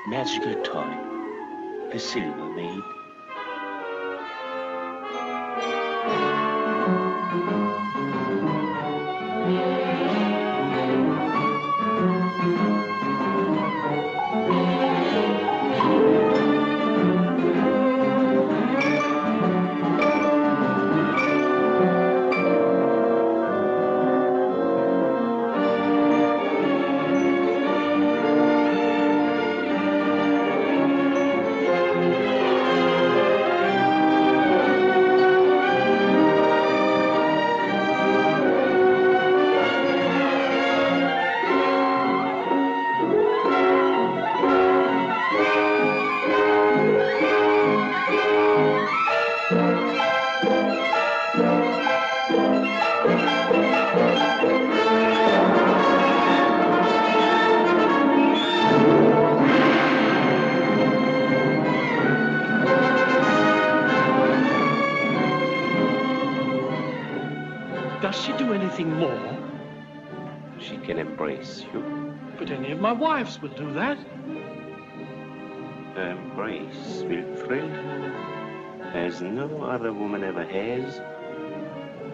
Speaker 2: Magical toy, the silver maid.
Speaker 16: Does she do anything more?
Speaker 2: She can embrace you.
Speaker 16: But any of my wives will do that.
Speaker 2: Her embrace will thrill you as no other woman ever has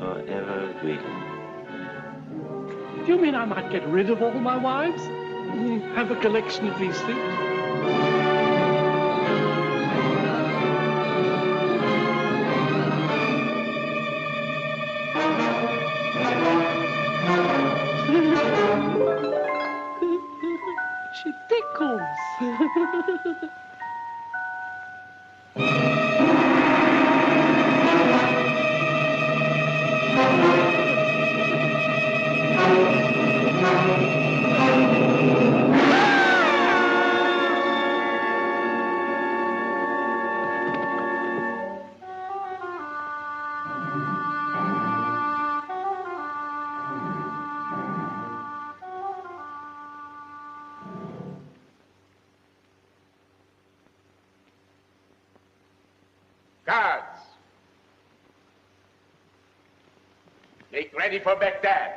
Speaker 2: or ever will.
Speaker 16: Do you mean I might get rid of all my wives? Have a collection of these things? She tickles.
Speaker 11: Make ready for Baghdad.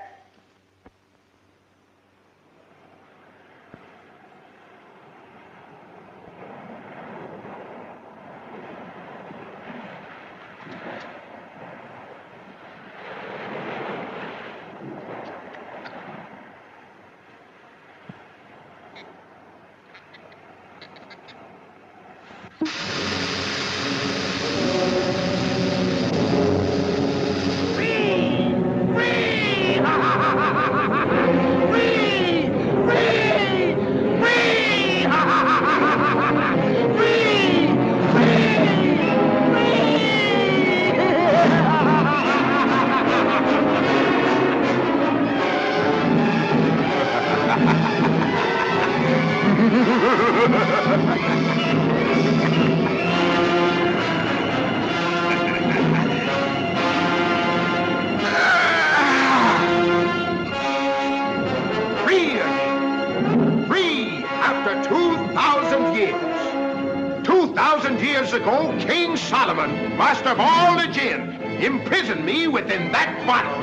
Speaker 18: Ago, King Solomon, master of all the jinn, imprisoned me within that bottle.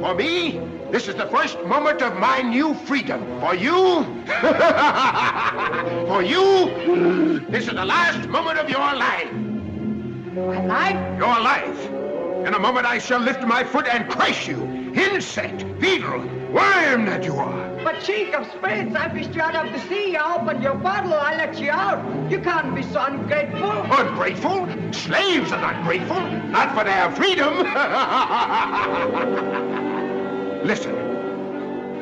Speaker 18: For me, this is the first moment of my new freedom. For you, this is the last moment of your life.
Speaker 10: My life?
Speaker 18: Your life. In a moment I shall lift my foot and crush you. Insect, beetle, worm that you are.
Speaker 10: But Chief of Spirits, I fished you out of the sea. I opened your bottle. I let you out. You can't be so ungrateful.
Speaker 18: Ungrateful? Slaves are not grateful. Not for their freedom. Listen.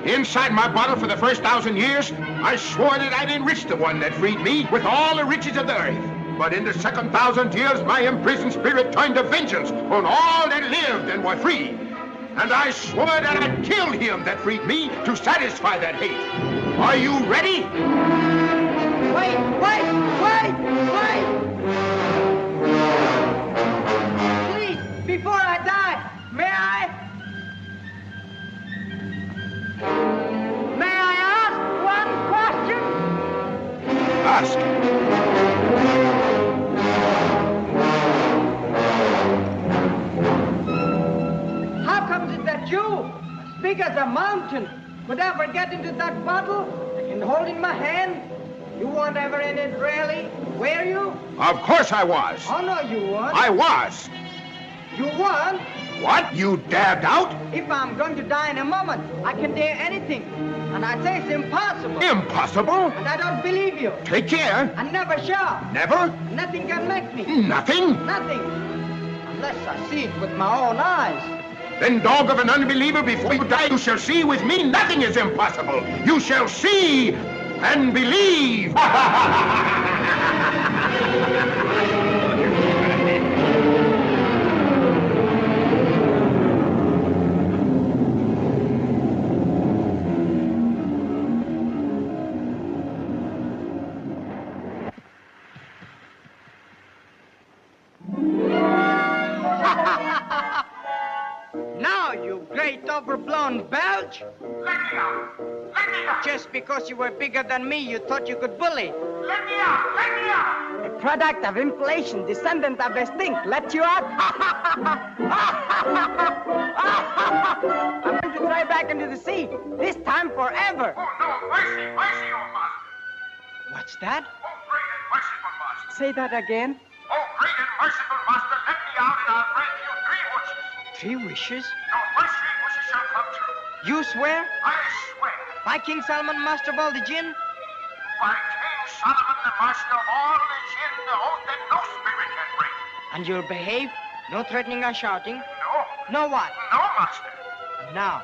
Speaker 18: Inside my bottle for the first 1,000 years, I swore that I'd enrich the one that freed me with all the riches of the earth. But in the second 1,000 years, my imprisoned spirit turned to vengeance on all that lived and were free. And I swore that I'd kill him that freed me to satisfy that hate. Are you ready?
Speaker 10: Wait! Please, before I die, may I ask one question?
Speaker 18: Ask.
Speaker 10: How comes it that you, as big as a mountain, could ever get into that bottle I can hold in my hand? You weren't ever in it, really, were you?
Speaker 18: Of course I was.
Speaker 10: Oh, no, you weren't.
Speaker 18: I was.
Speaker 10: You weren't?
Speaker 18: What? You dared doubt?
Speaker 10: If I'm going to die in a moment, I can dare anything. And I say it's impossible.
Speaker 18: Impossible?
Speaker 10: And I don't believe you.
Speaker 18: Take care.
Speaker 10: I never shall.
Speaker 18: Never?
Speaker 10: Nothing can make me.
Speaker 18: Nothing?
Speaker 10: Nothing. Unless I see it with my own eyes.
Speaker 18: Then, dog of an unbeliever, before you die, you shall see with me nothing is impossible. You shall see and believe.
Speaker 10: Now, you great overblown belch.
Speaker 11: Let me out! Let me out!
Speaker 10: Just because you were bigger than me, you thought you could bully.
Speaker 11: Let me out! Let me out!
Speaker 10: A product of inflation, descendant of a stink, let you out? I'm going to throw you back into the sea, this time forever.
Speaker 11: Oh, no, mercy, mercy, oh, master.
Speaker 10: What's that?
Speaker 11: Oh, great and merciful master.
Speaker 10: Say that again.
Speaker 11: Oh, great and merciful master, let me out and I'll grant you 3 wishes.
Speaker 10: 3 wishes?
Speaker 11: No, my 3 wishes shall come true.
Speaker 10: You swear?
Speaker 11: I swear.
Speaker 10: By King Solomon, master of all the jinn?
Speaker 11: By King Solomon, the master of all the jinn, the oath that no spirit can break.
Speaker 10: And you'll behave? No threatening or shouting?
Speaker 11: No.
Speaker 10: No what?
Speaker 11: No, master.
Speaker 10: Now,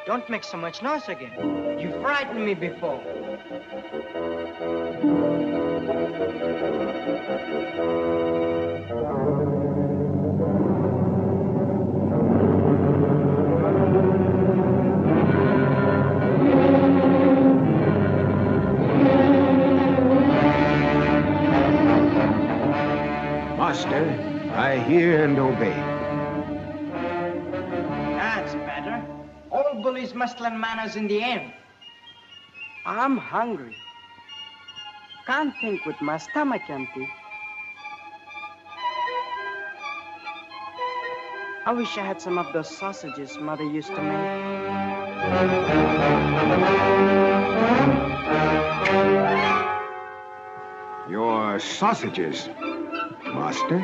Speaker 10: don't make so much noise again. You frightened me before.
Speaker 18: Master, I hear and obey.
Speaker 10: That's better. All bullies must learn manners in the end. I'm hungry. Can't think with my stomach empty.
Speaker 12: I wish I had some of those sausages Mother used to make.
Speaker 18: Your sausages, Master.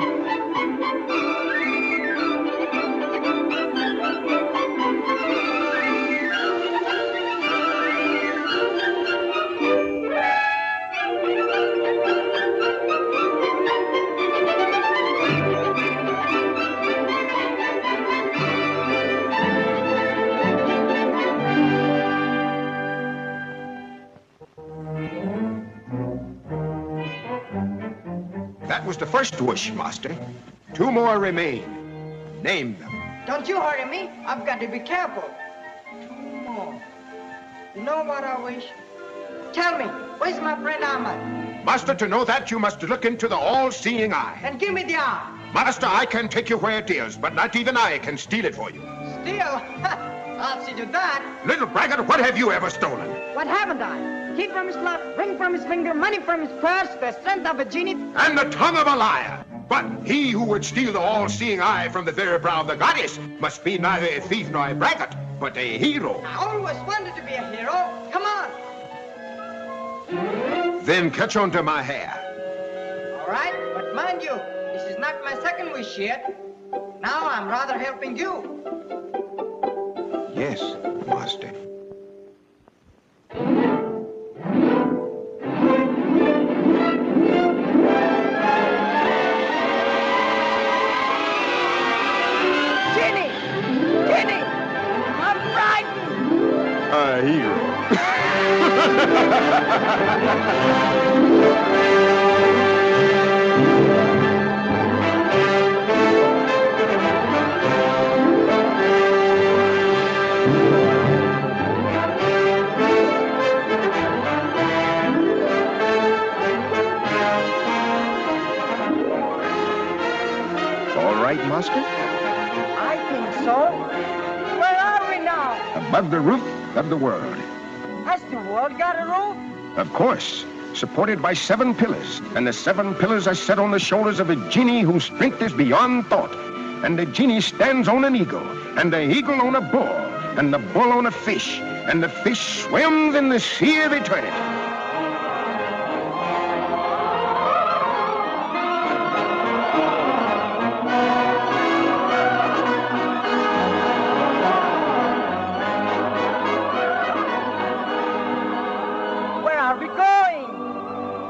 Speaker 18: That was the first wish, Master. 2 more remain. Name them.
Speaker 10: Don't you hurry me. I've got to be careful. 2 more. You know what I wish? Tell me, where's my friend Ahmad?
Speaker 18: Master, to know that, you must look into the all-seeing eye.
Speaker 10: And give me the eye.
Speaker 18: Master, I can take you where it is, but not even I can steal it for you.
Speaker 10: Steal? I'll see to that.
Speaker 18: Little braggart, what have you ever stolen?
Speaker 10: What haven't I? Key from his glove, ring from his finger, money from his purse, the strength of a genie.
Speaker 18: And the tongue of a liar. But he who would steal the all-seeing eye from the very brow of the goddess must be neither a thief nor a braggart, but a hero.
Speaker 10: I always wanted to be a hero. Come on.
Speaker 18: Then catch on to my hair.
Speaker 10: All right, but mind you, this is not my second wish yet. Now I'm rather helping you.
Speaker 18: Yes, Master.
Speaker 10: Ginny! Ginny! I'm frightened!
Speaker 18: A hero. All right, Master?
Speaker 10: I think so. Where are we now?
Speaker 18: Above the roof of the world.
Speaker 10: Has the world got a roof?
Speaker 18: Of course, supported by 7 pillars. And the 7 pillars are set on the shoulders of a genie whose strength is beyond thought. And the genie stands on an eagle, and the eagle on a bull, and the bull on a fish, and the fish swims in the sea of eternity.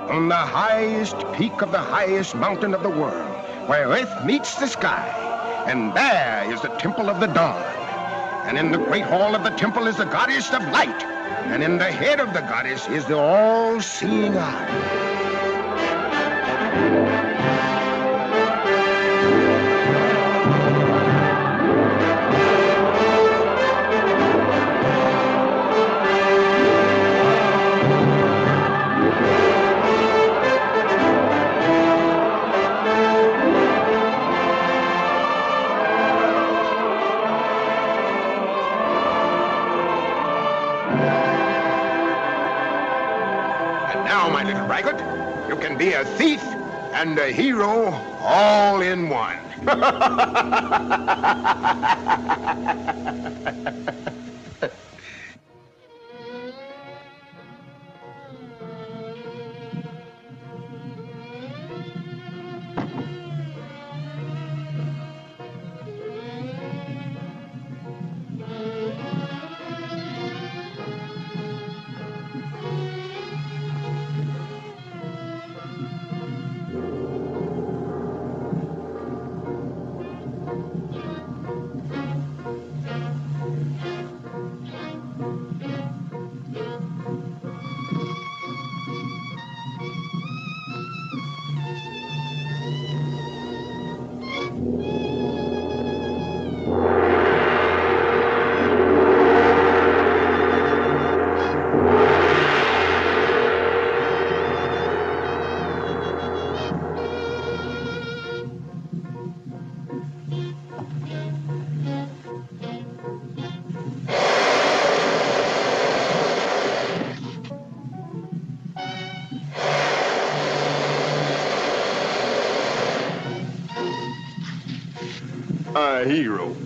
Speaker 18: On the highest peak of the highest mountain of the world, where earth meets the sky. And there is the temple of the dawn. And in the great hall of the temple is the goddess of light. And in the head of the goddess is the all-seeing eye. You can be a thief and a hero all in one.
Speaker 11: a hero.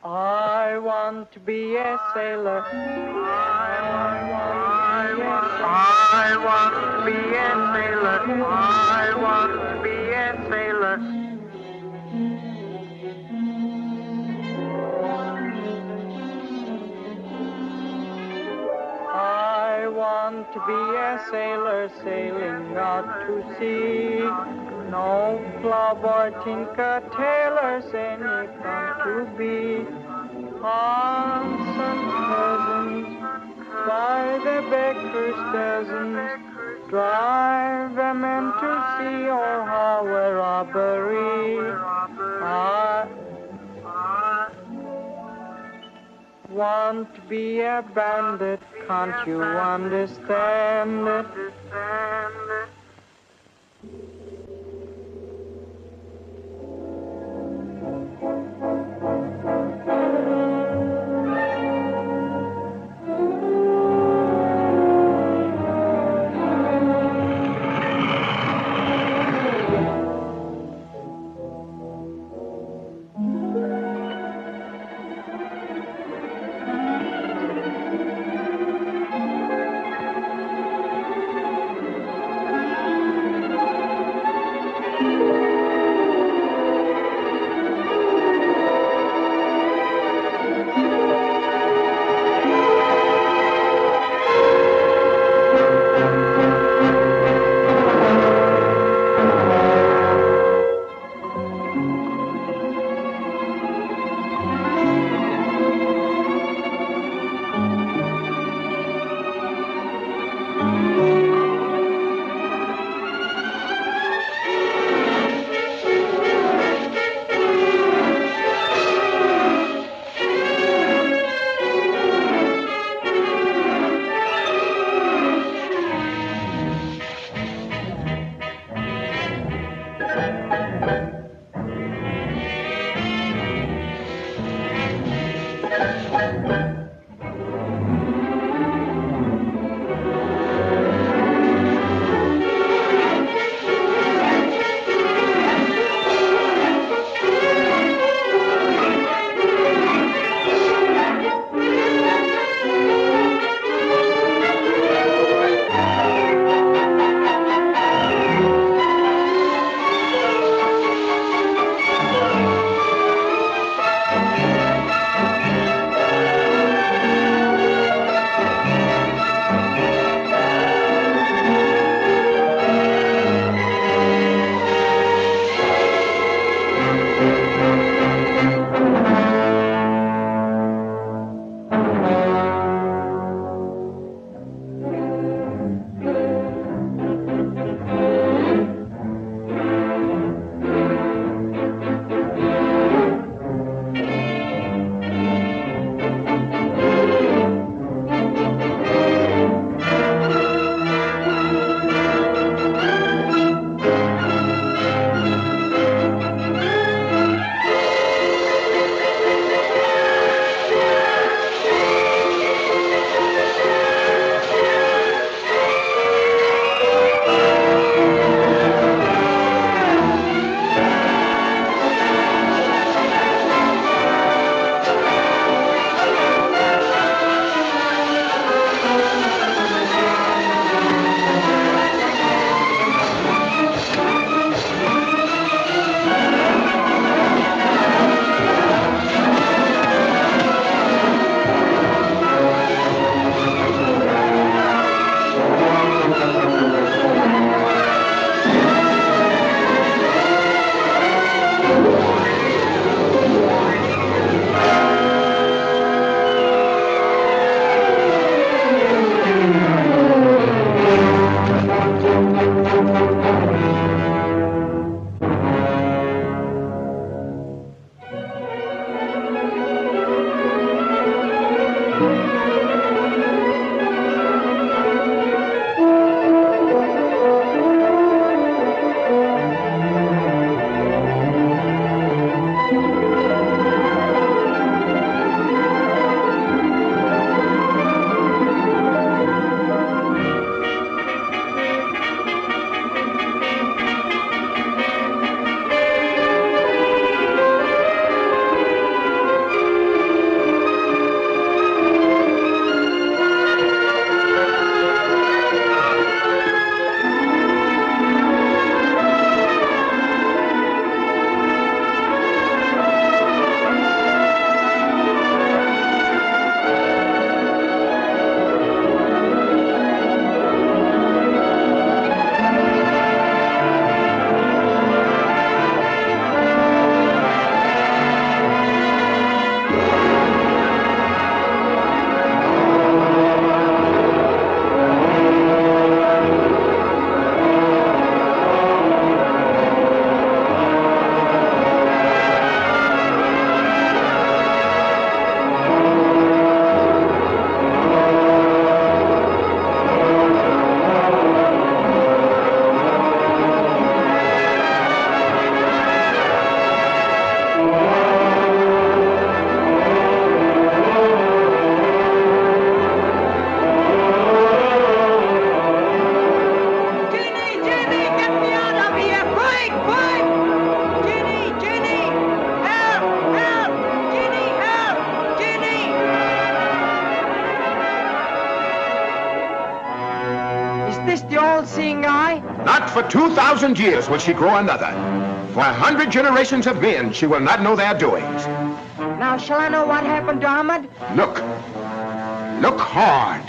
Speaker 12: I want to be a sailor. I want to be a sailor. I want to be a sailor. I want to be a sailor sailing out to sea. No ploughboy, tinker, tailor, any fun to be. Aunts and cousins, by the baker's dozens, drive them in to see or how a robbery. I want to be a bandit, can't you understand it?
Speaker 10: this the all-seeing eye?
Speaker 18: Not for 2,000 years will she grow another. For 100 generations of men, she will not know their doings.
Speaker 10: Now, shall I know what happened to Ahmad?
Speaker 18: Look. Look hard.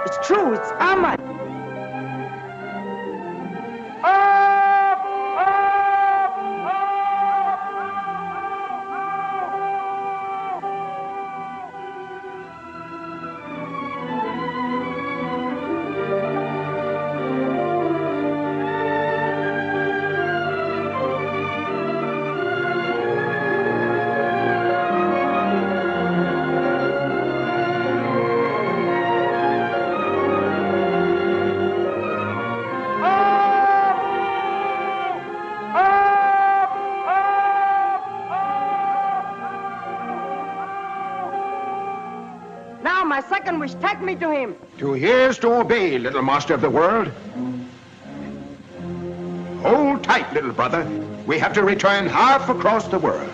Speaker 10: It's true, it's Ahmad. Wish, take me to him.
Speaker 18: 2 years to obey, little master of the world. Hold tight, little brother. We have to return half across the world.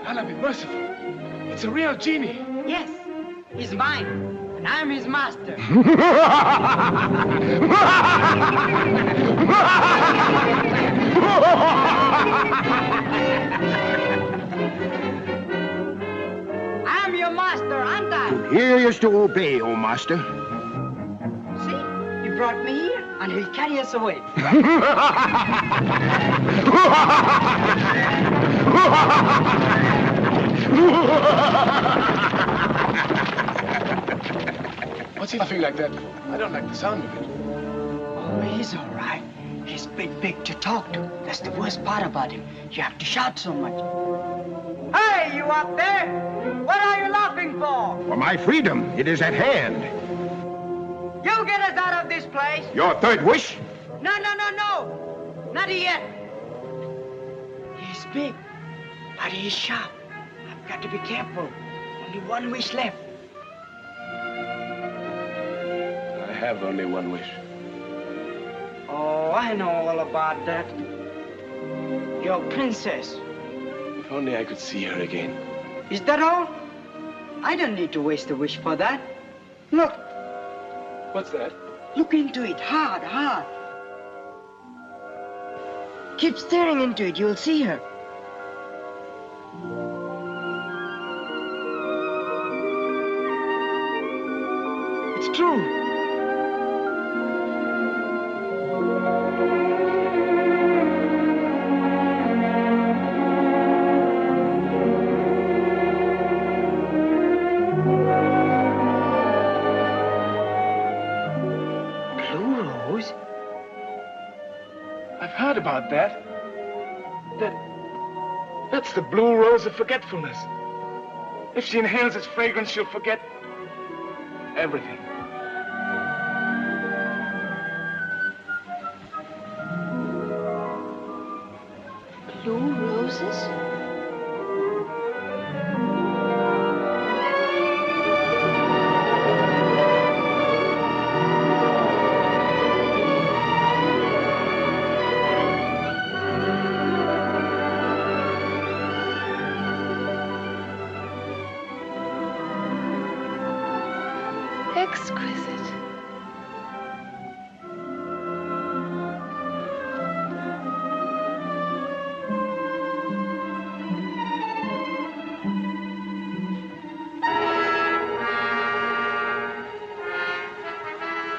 Speaker 4: Allah be merciful. It's a real genie.
Speaker 10: Yes, he's mine, and I'm his master. I'm your master, aren't I?
Speaker 18: Here is to obey, O master.
Speaker 10: See, he brought me here, and he'll carry us away.
Speaker 4: What's he laughing like that for? I don't like the sound of it.
Speaker 9: Oh, he's all right. He's big to talk to. That's the worst part about him. You have to shout so much.
Speaker 10: Hey, you up there? What are you laughing for?
Speaker 18: For my freedom, it is at hand.
Speaker 10: You get us out of this place.
Speaker 18: Your third wish?
Speaker 10: No. Not yet.
Speaker 9: He's big, but he's sharp. I've got to be careful. Only one wish left.
Speaker 4: I have only one wish.
Speaker 9: Oh, I know all about that. Your princess.
Speaker 4: If only I could see her again.
Speaker 9: Is that all? I don't need to waste a wish for that. Look.
Speaker 4: What's that?
Speaker 9: Look into it hard. Keep staring into it, you'll see her. It's true.
Speaker 4: I've heard about that. That's the blue rose of forgetfulness. If she inhales its fragrance, she'll forget everything.
Speaker 15: Blue roses? Exquisite.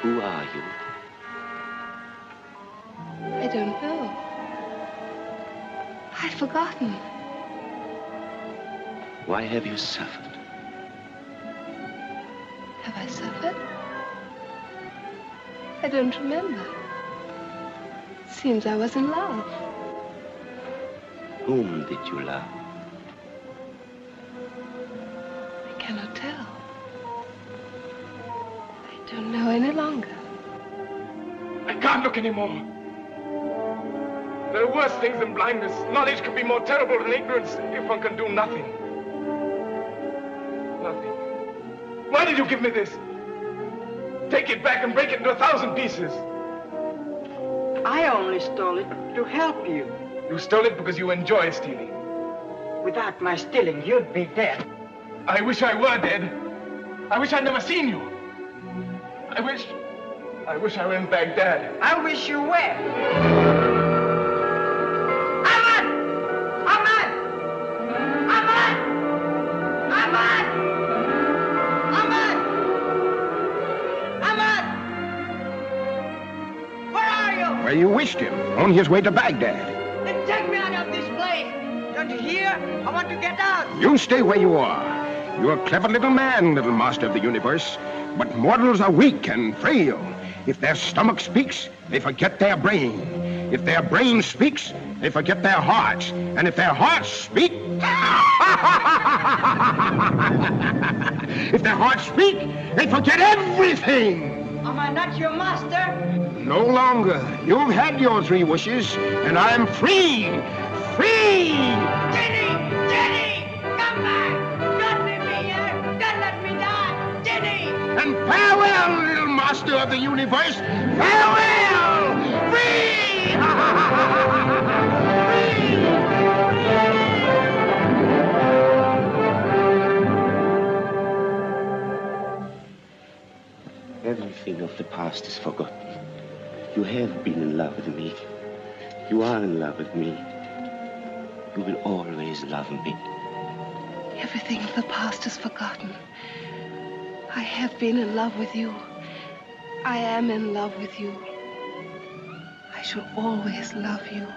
Speaker 2: Who are you?
Speaker 15: I don't know. I've forgotten.
Speaker 2: Why have you suffered?
Speaker 15: Have I suffered? I don't remember. Seems I was in love.
Speaker 2: Whom did you love?
Speaker 15: I cannot tell. I don't know any longer.
Speaker 4: I can't look anymore. There are worse things than blindness. Knowledge can be more terrible than ignorance if one can do nothing. Nothing. Why did you give me this? Take it back and break it into 1,000 pieces.
Speaker 12: I only stole it to help you.
Speaker 4: You stole it because you enjoy stealing.
Speaker 12: Without my stealing, you'd be dead.
Speaker 4: I wish I were dead. I wish I'd never seen you. I wish I were in Baghdad.
Speaker 12: I wish you were.
Speaker 18: Where you wished him, on his way to Baghdad.
Speaker 12: Then take me out of this place. Don't you hear? I want to get out.
Speaker 18: You stay where you are. You're a clever little man, little master of the universe. But mortals are weak and frail. If their stomach speaks, they forget their brain. If their brain speaks, they forget their hearts. And if their hearts speak... if their hearts speak, they forget everything.
Speaker 12: Am I not your master?
Speaker 18: No longer. You've had your 3 wishes, and I'm free! Free!
Speaker 12: Jenny! Jenny! Come back! Don't leave me here! Don't let me die! Jenny!
Speaker 18: And farewell, little master of the universe! Farewell! Free!
Speaker 2: Everything of the past is forgotten. You have been in love with me. You are in love with me. You will always love me.
Speaker 15: Everything of the past is forgotten. I have been in love with you. I am in love with you. I shall always love you.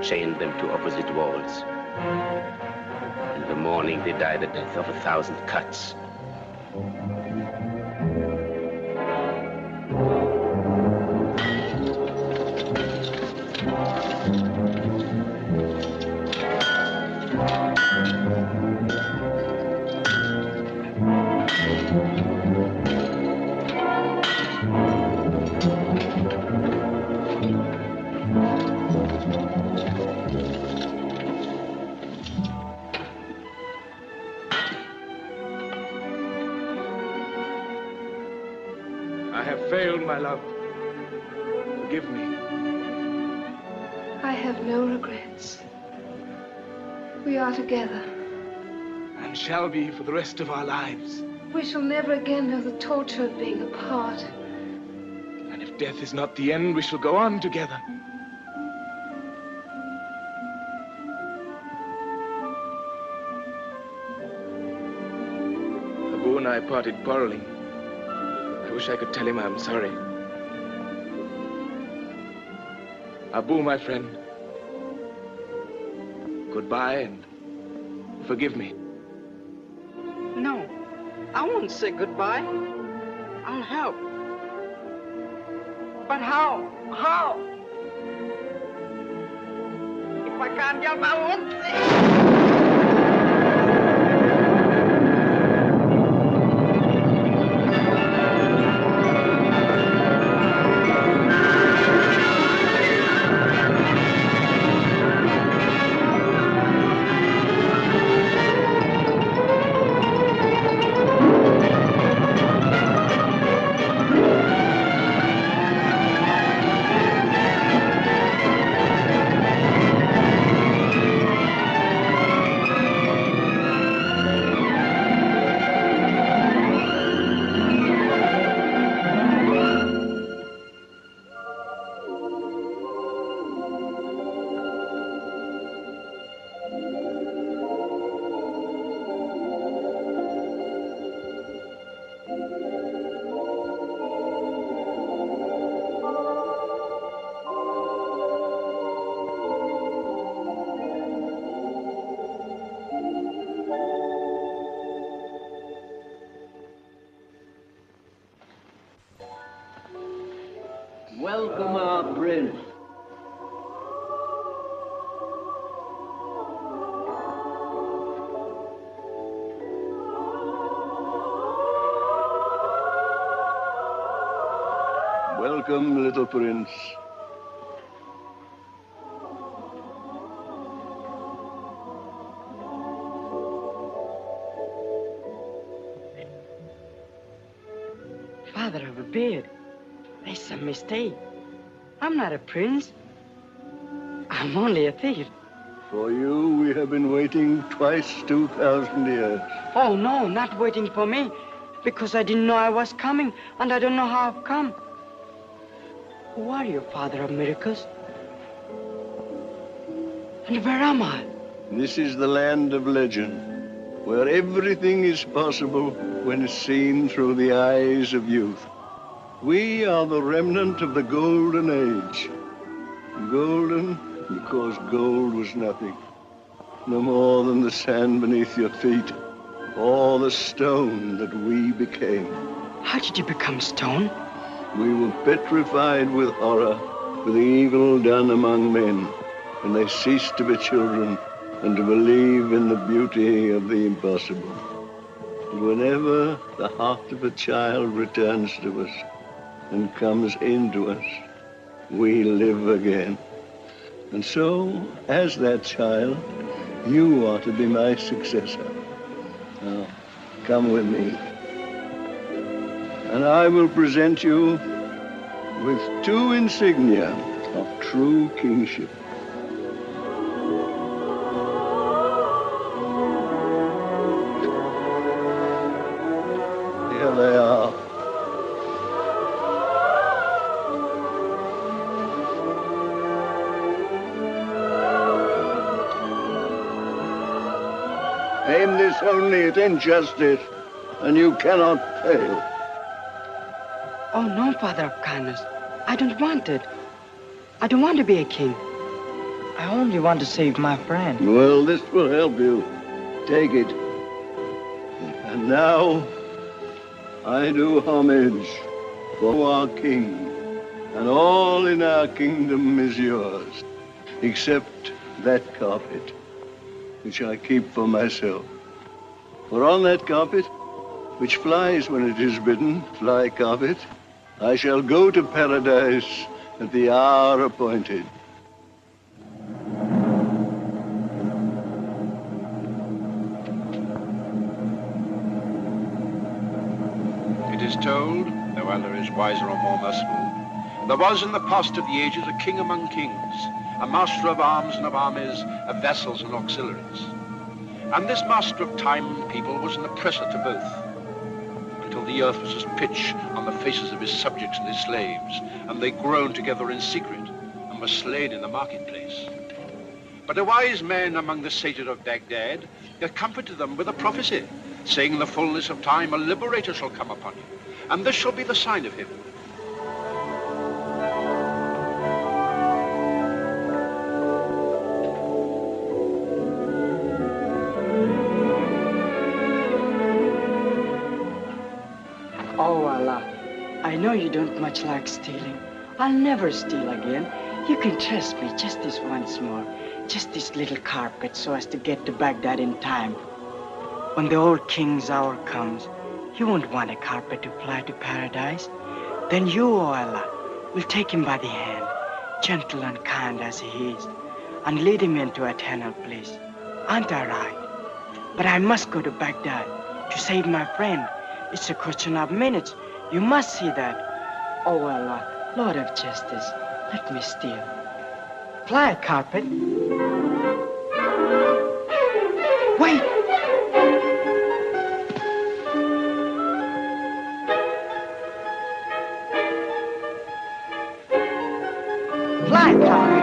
Speaker 2: Chained them to opposite walls. In the morning, they die the death of 1,000 cuts.
Speaker 4: I have failed, my love. Forgive me.
Speaker 15: I have no regrets. We are together.
Speaker 4: And shall be for the rest of our lives.
Speaker 15: We shall never again know the torture of being apart.
Speaker 4: And if death is not the end, we shall go on together. Sabu and I parted quarreling. I wish I could tell him I'm sorry. Abu, my friend, goodbye and forgive me.
Speaker 12: No, I won't say goodbye. I'll help. But how? How? If I can't help, I won't say.
Speaker 13: Welcome, our prince.
Speaker 19: Welcome, little prince.
Speaker 9: Father of a beard. There's some mistake. I'm not a prince. I'm only a thief.
Speaker 19: For you, we have been waiting twice 2,000 years.
Speaker 9: Oh, no, not waiting for me. Because I didn't know I was coming, and I don't know how I've come. Who are you, Father of miracles? And where am I?
Speaker 19: This is the land of legend, where everything is possible when seen through the eyes of youth. We are the remnant of the golden age. Golden because gold was nothing. No more than the sand beneath your feet, or the stone that we became.
Speaker 9: How did you become stone?
Speaker 19: We were petrified with horror for the evil done among men, and they ceased to be children and to believe in the beauty of the impossible. And whenever the heart of a child returns to us and comes into us, we live again. And so, as that child, you are to be my successor. Now, come with me. And I will present you with two insignia of true kingship. Here they are. Aim this only at injustice, and you cannot fail.
Speaker 9: Oh, no, Father of kindness. I don't want it. I don't want to be a king. I only want to save my friend.
Speaker 19: Well, this will help you. Take it. And now, I do homage for our king, and all in our kingdom is yours, except that carpet, which I keep for myself. For on that carpet, which flies when it is bidden, fly carpet, I shall go to paradise at the hour appointed.
Speaker 8: It is told, though Allah is wiser or more merciful, there was in the past of the ages a king among kings, a master of arms and of armies, of vessels and auxiliaries. And this master of time and people was an oppressor to both, until the earth was as pitch on the faces of his subjects and his slaves, and they groaned together in secret, and were slain in the marketplace. But a wise man among the sated of Baghdad had comforted them with a prophecy, saying in the fullness of time a liberator shall come upon you, and this shall be the sign of him.
Speaker 9: Oh, Allah, I know you don't much like stealing. I'll never steal again. You can trust me just this once more. Just this little carpet so as to get to Baghdad in time. When the old king's hour comes, you won't want a carpet to fly to paradise. Then you, O Allah, will take him by the hand, gentle and kind as he is, and lead him into eternal bliss. Aren't I right? But I must go to Baghdad to save my friend. It's a question of minutes. You must see that. Oh, Allah, Lord of justice, let me steal. Fly, carpet. Wait! Fly, carpet.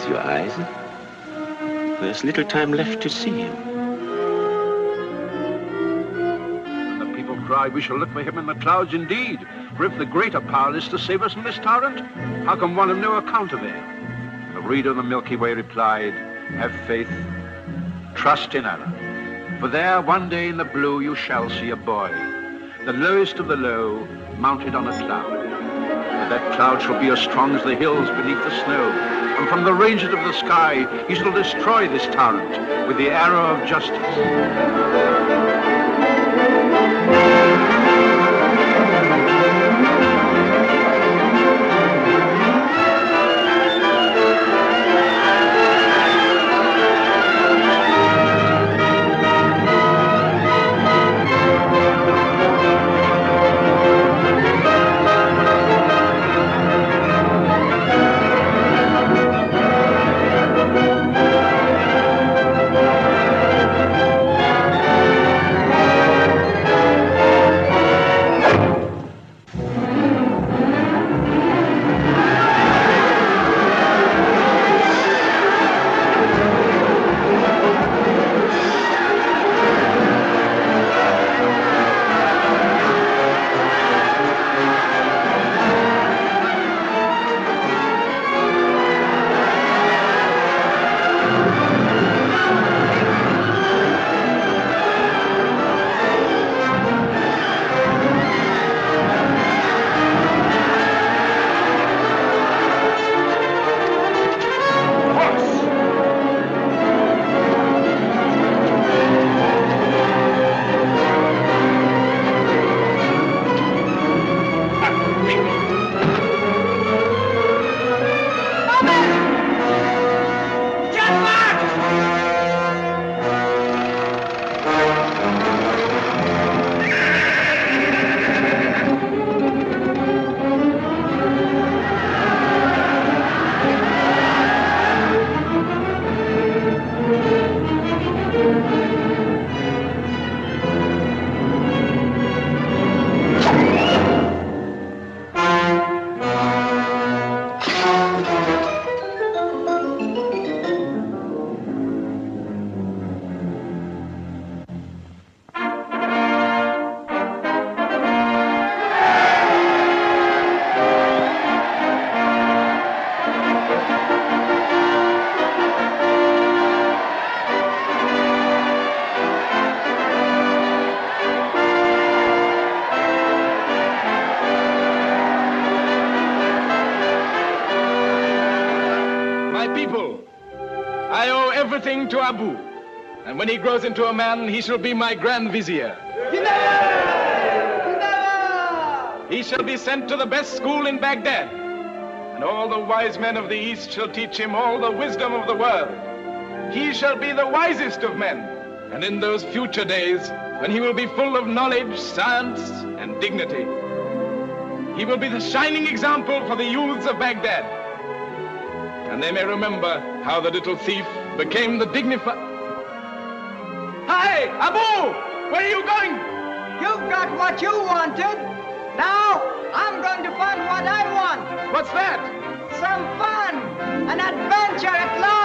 Speaker 2: Your eyes. There's little time left to see him.
Speaker 8: And the people cried, we shall look for him in the clouds indeed. For if the great are powerless to save us from this tyrant, how can one of no account avail? And the reader of the Milky Way replied, have faith, trust in Allah. For there one day in the blue you shall see a boy, the lowest of the low, mounted on a cloud. And that cloud shall be as strong as the hills beneath the snow. And from the ranges of the sky, he shall destroy this tyrant with the arrow of justice.
Speaker 4: people. I owe everything to Abu. And when he grows into a man, he shall be my grand vizier. He shall be sent to the best school in Baghdad. And all the wise men of the East shall teach him all the wisdom of the world. He shall be the wisest of men. And in those future days, when he will be full of knowledge, science, and dignity, he will be the shining example for the youths of Baghdad. And they may remember how the little thief became the dignified... Hi, Abu! Where are you going?
Speaker 10: You've got what you wanted. Now, I'm going to find what I want.
Speaker 4: What's that?
Speaker 10: Some fun, an adventure at last.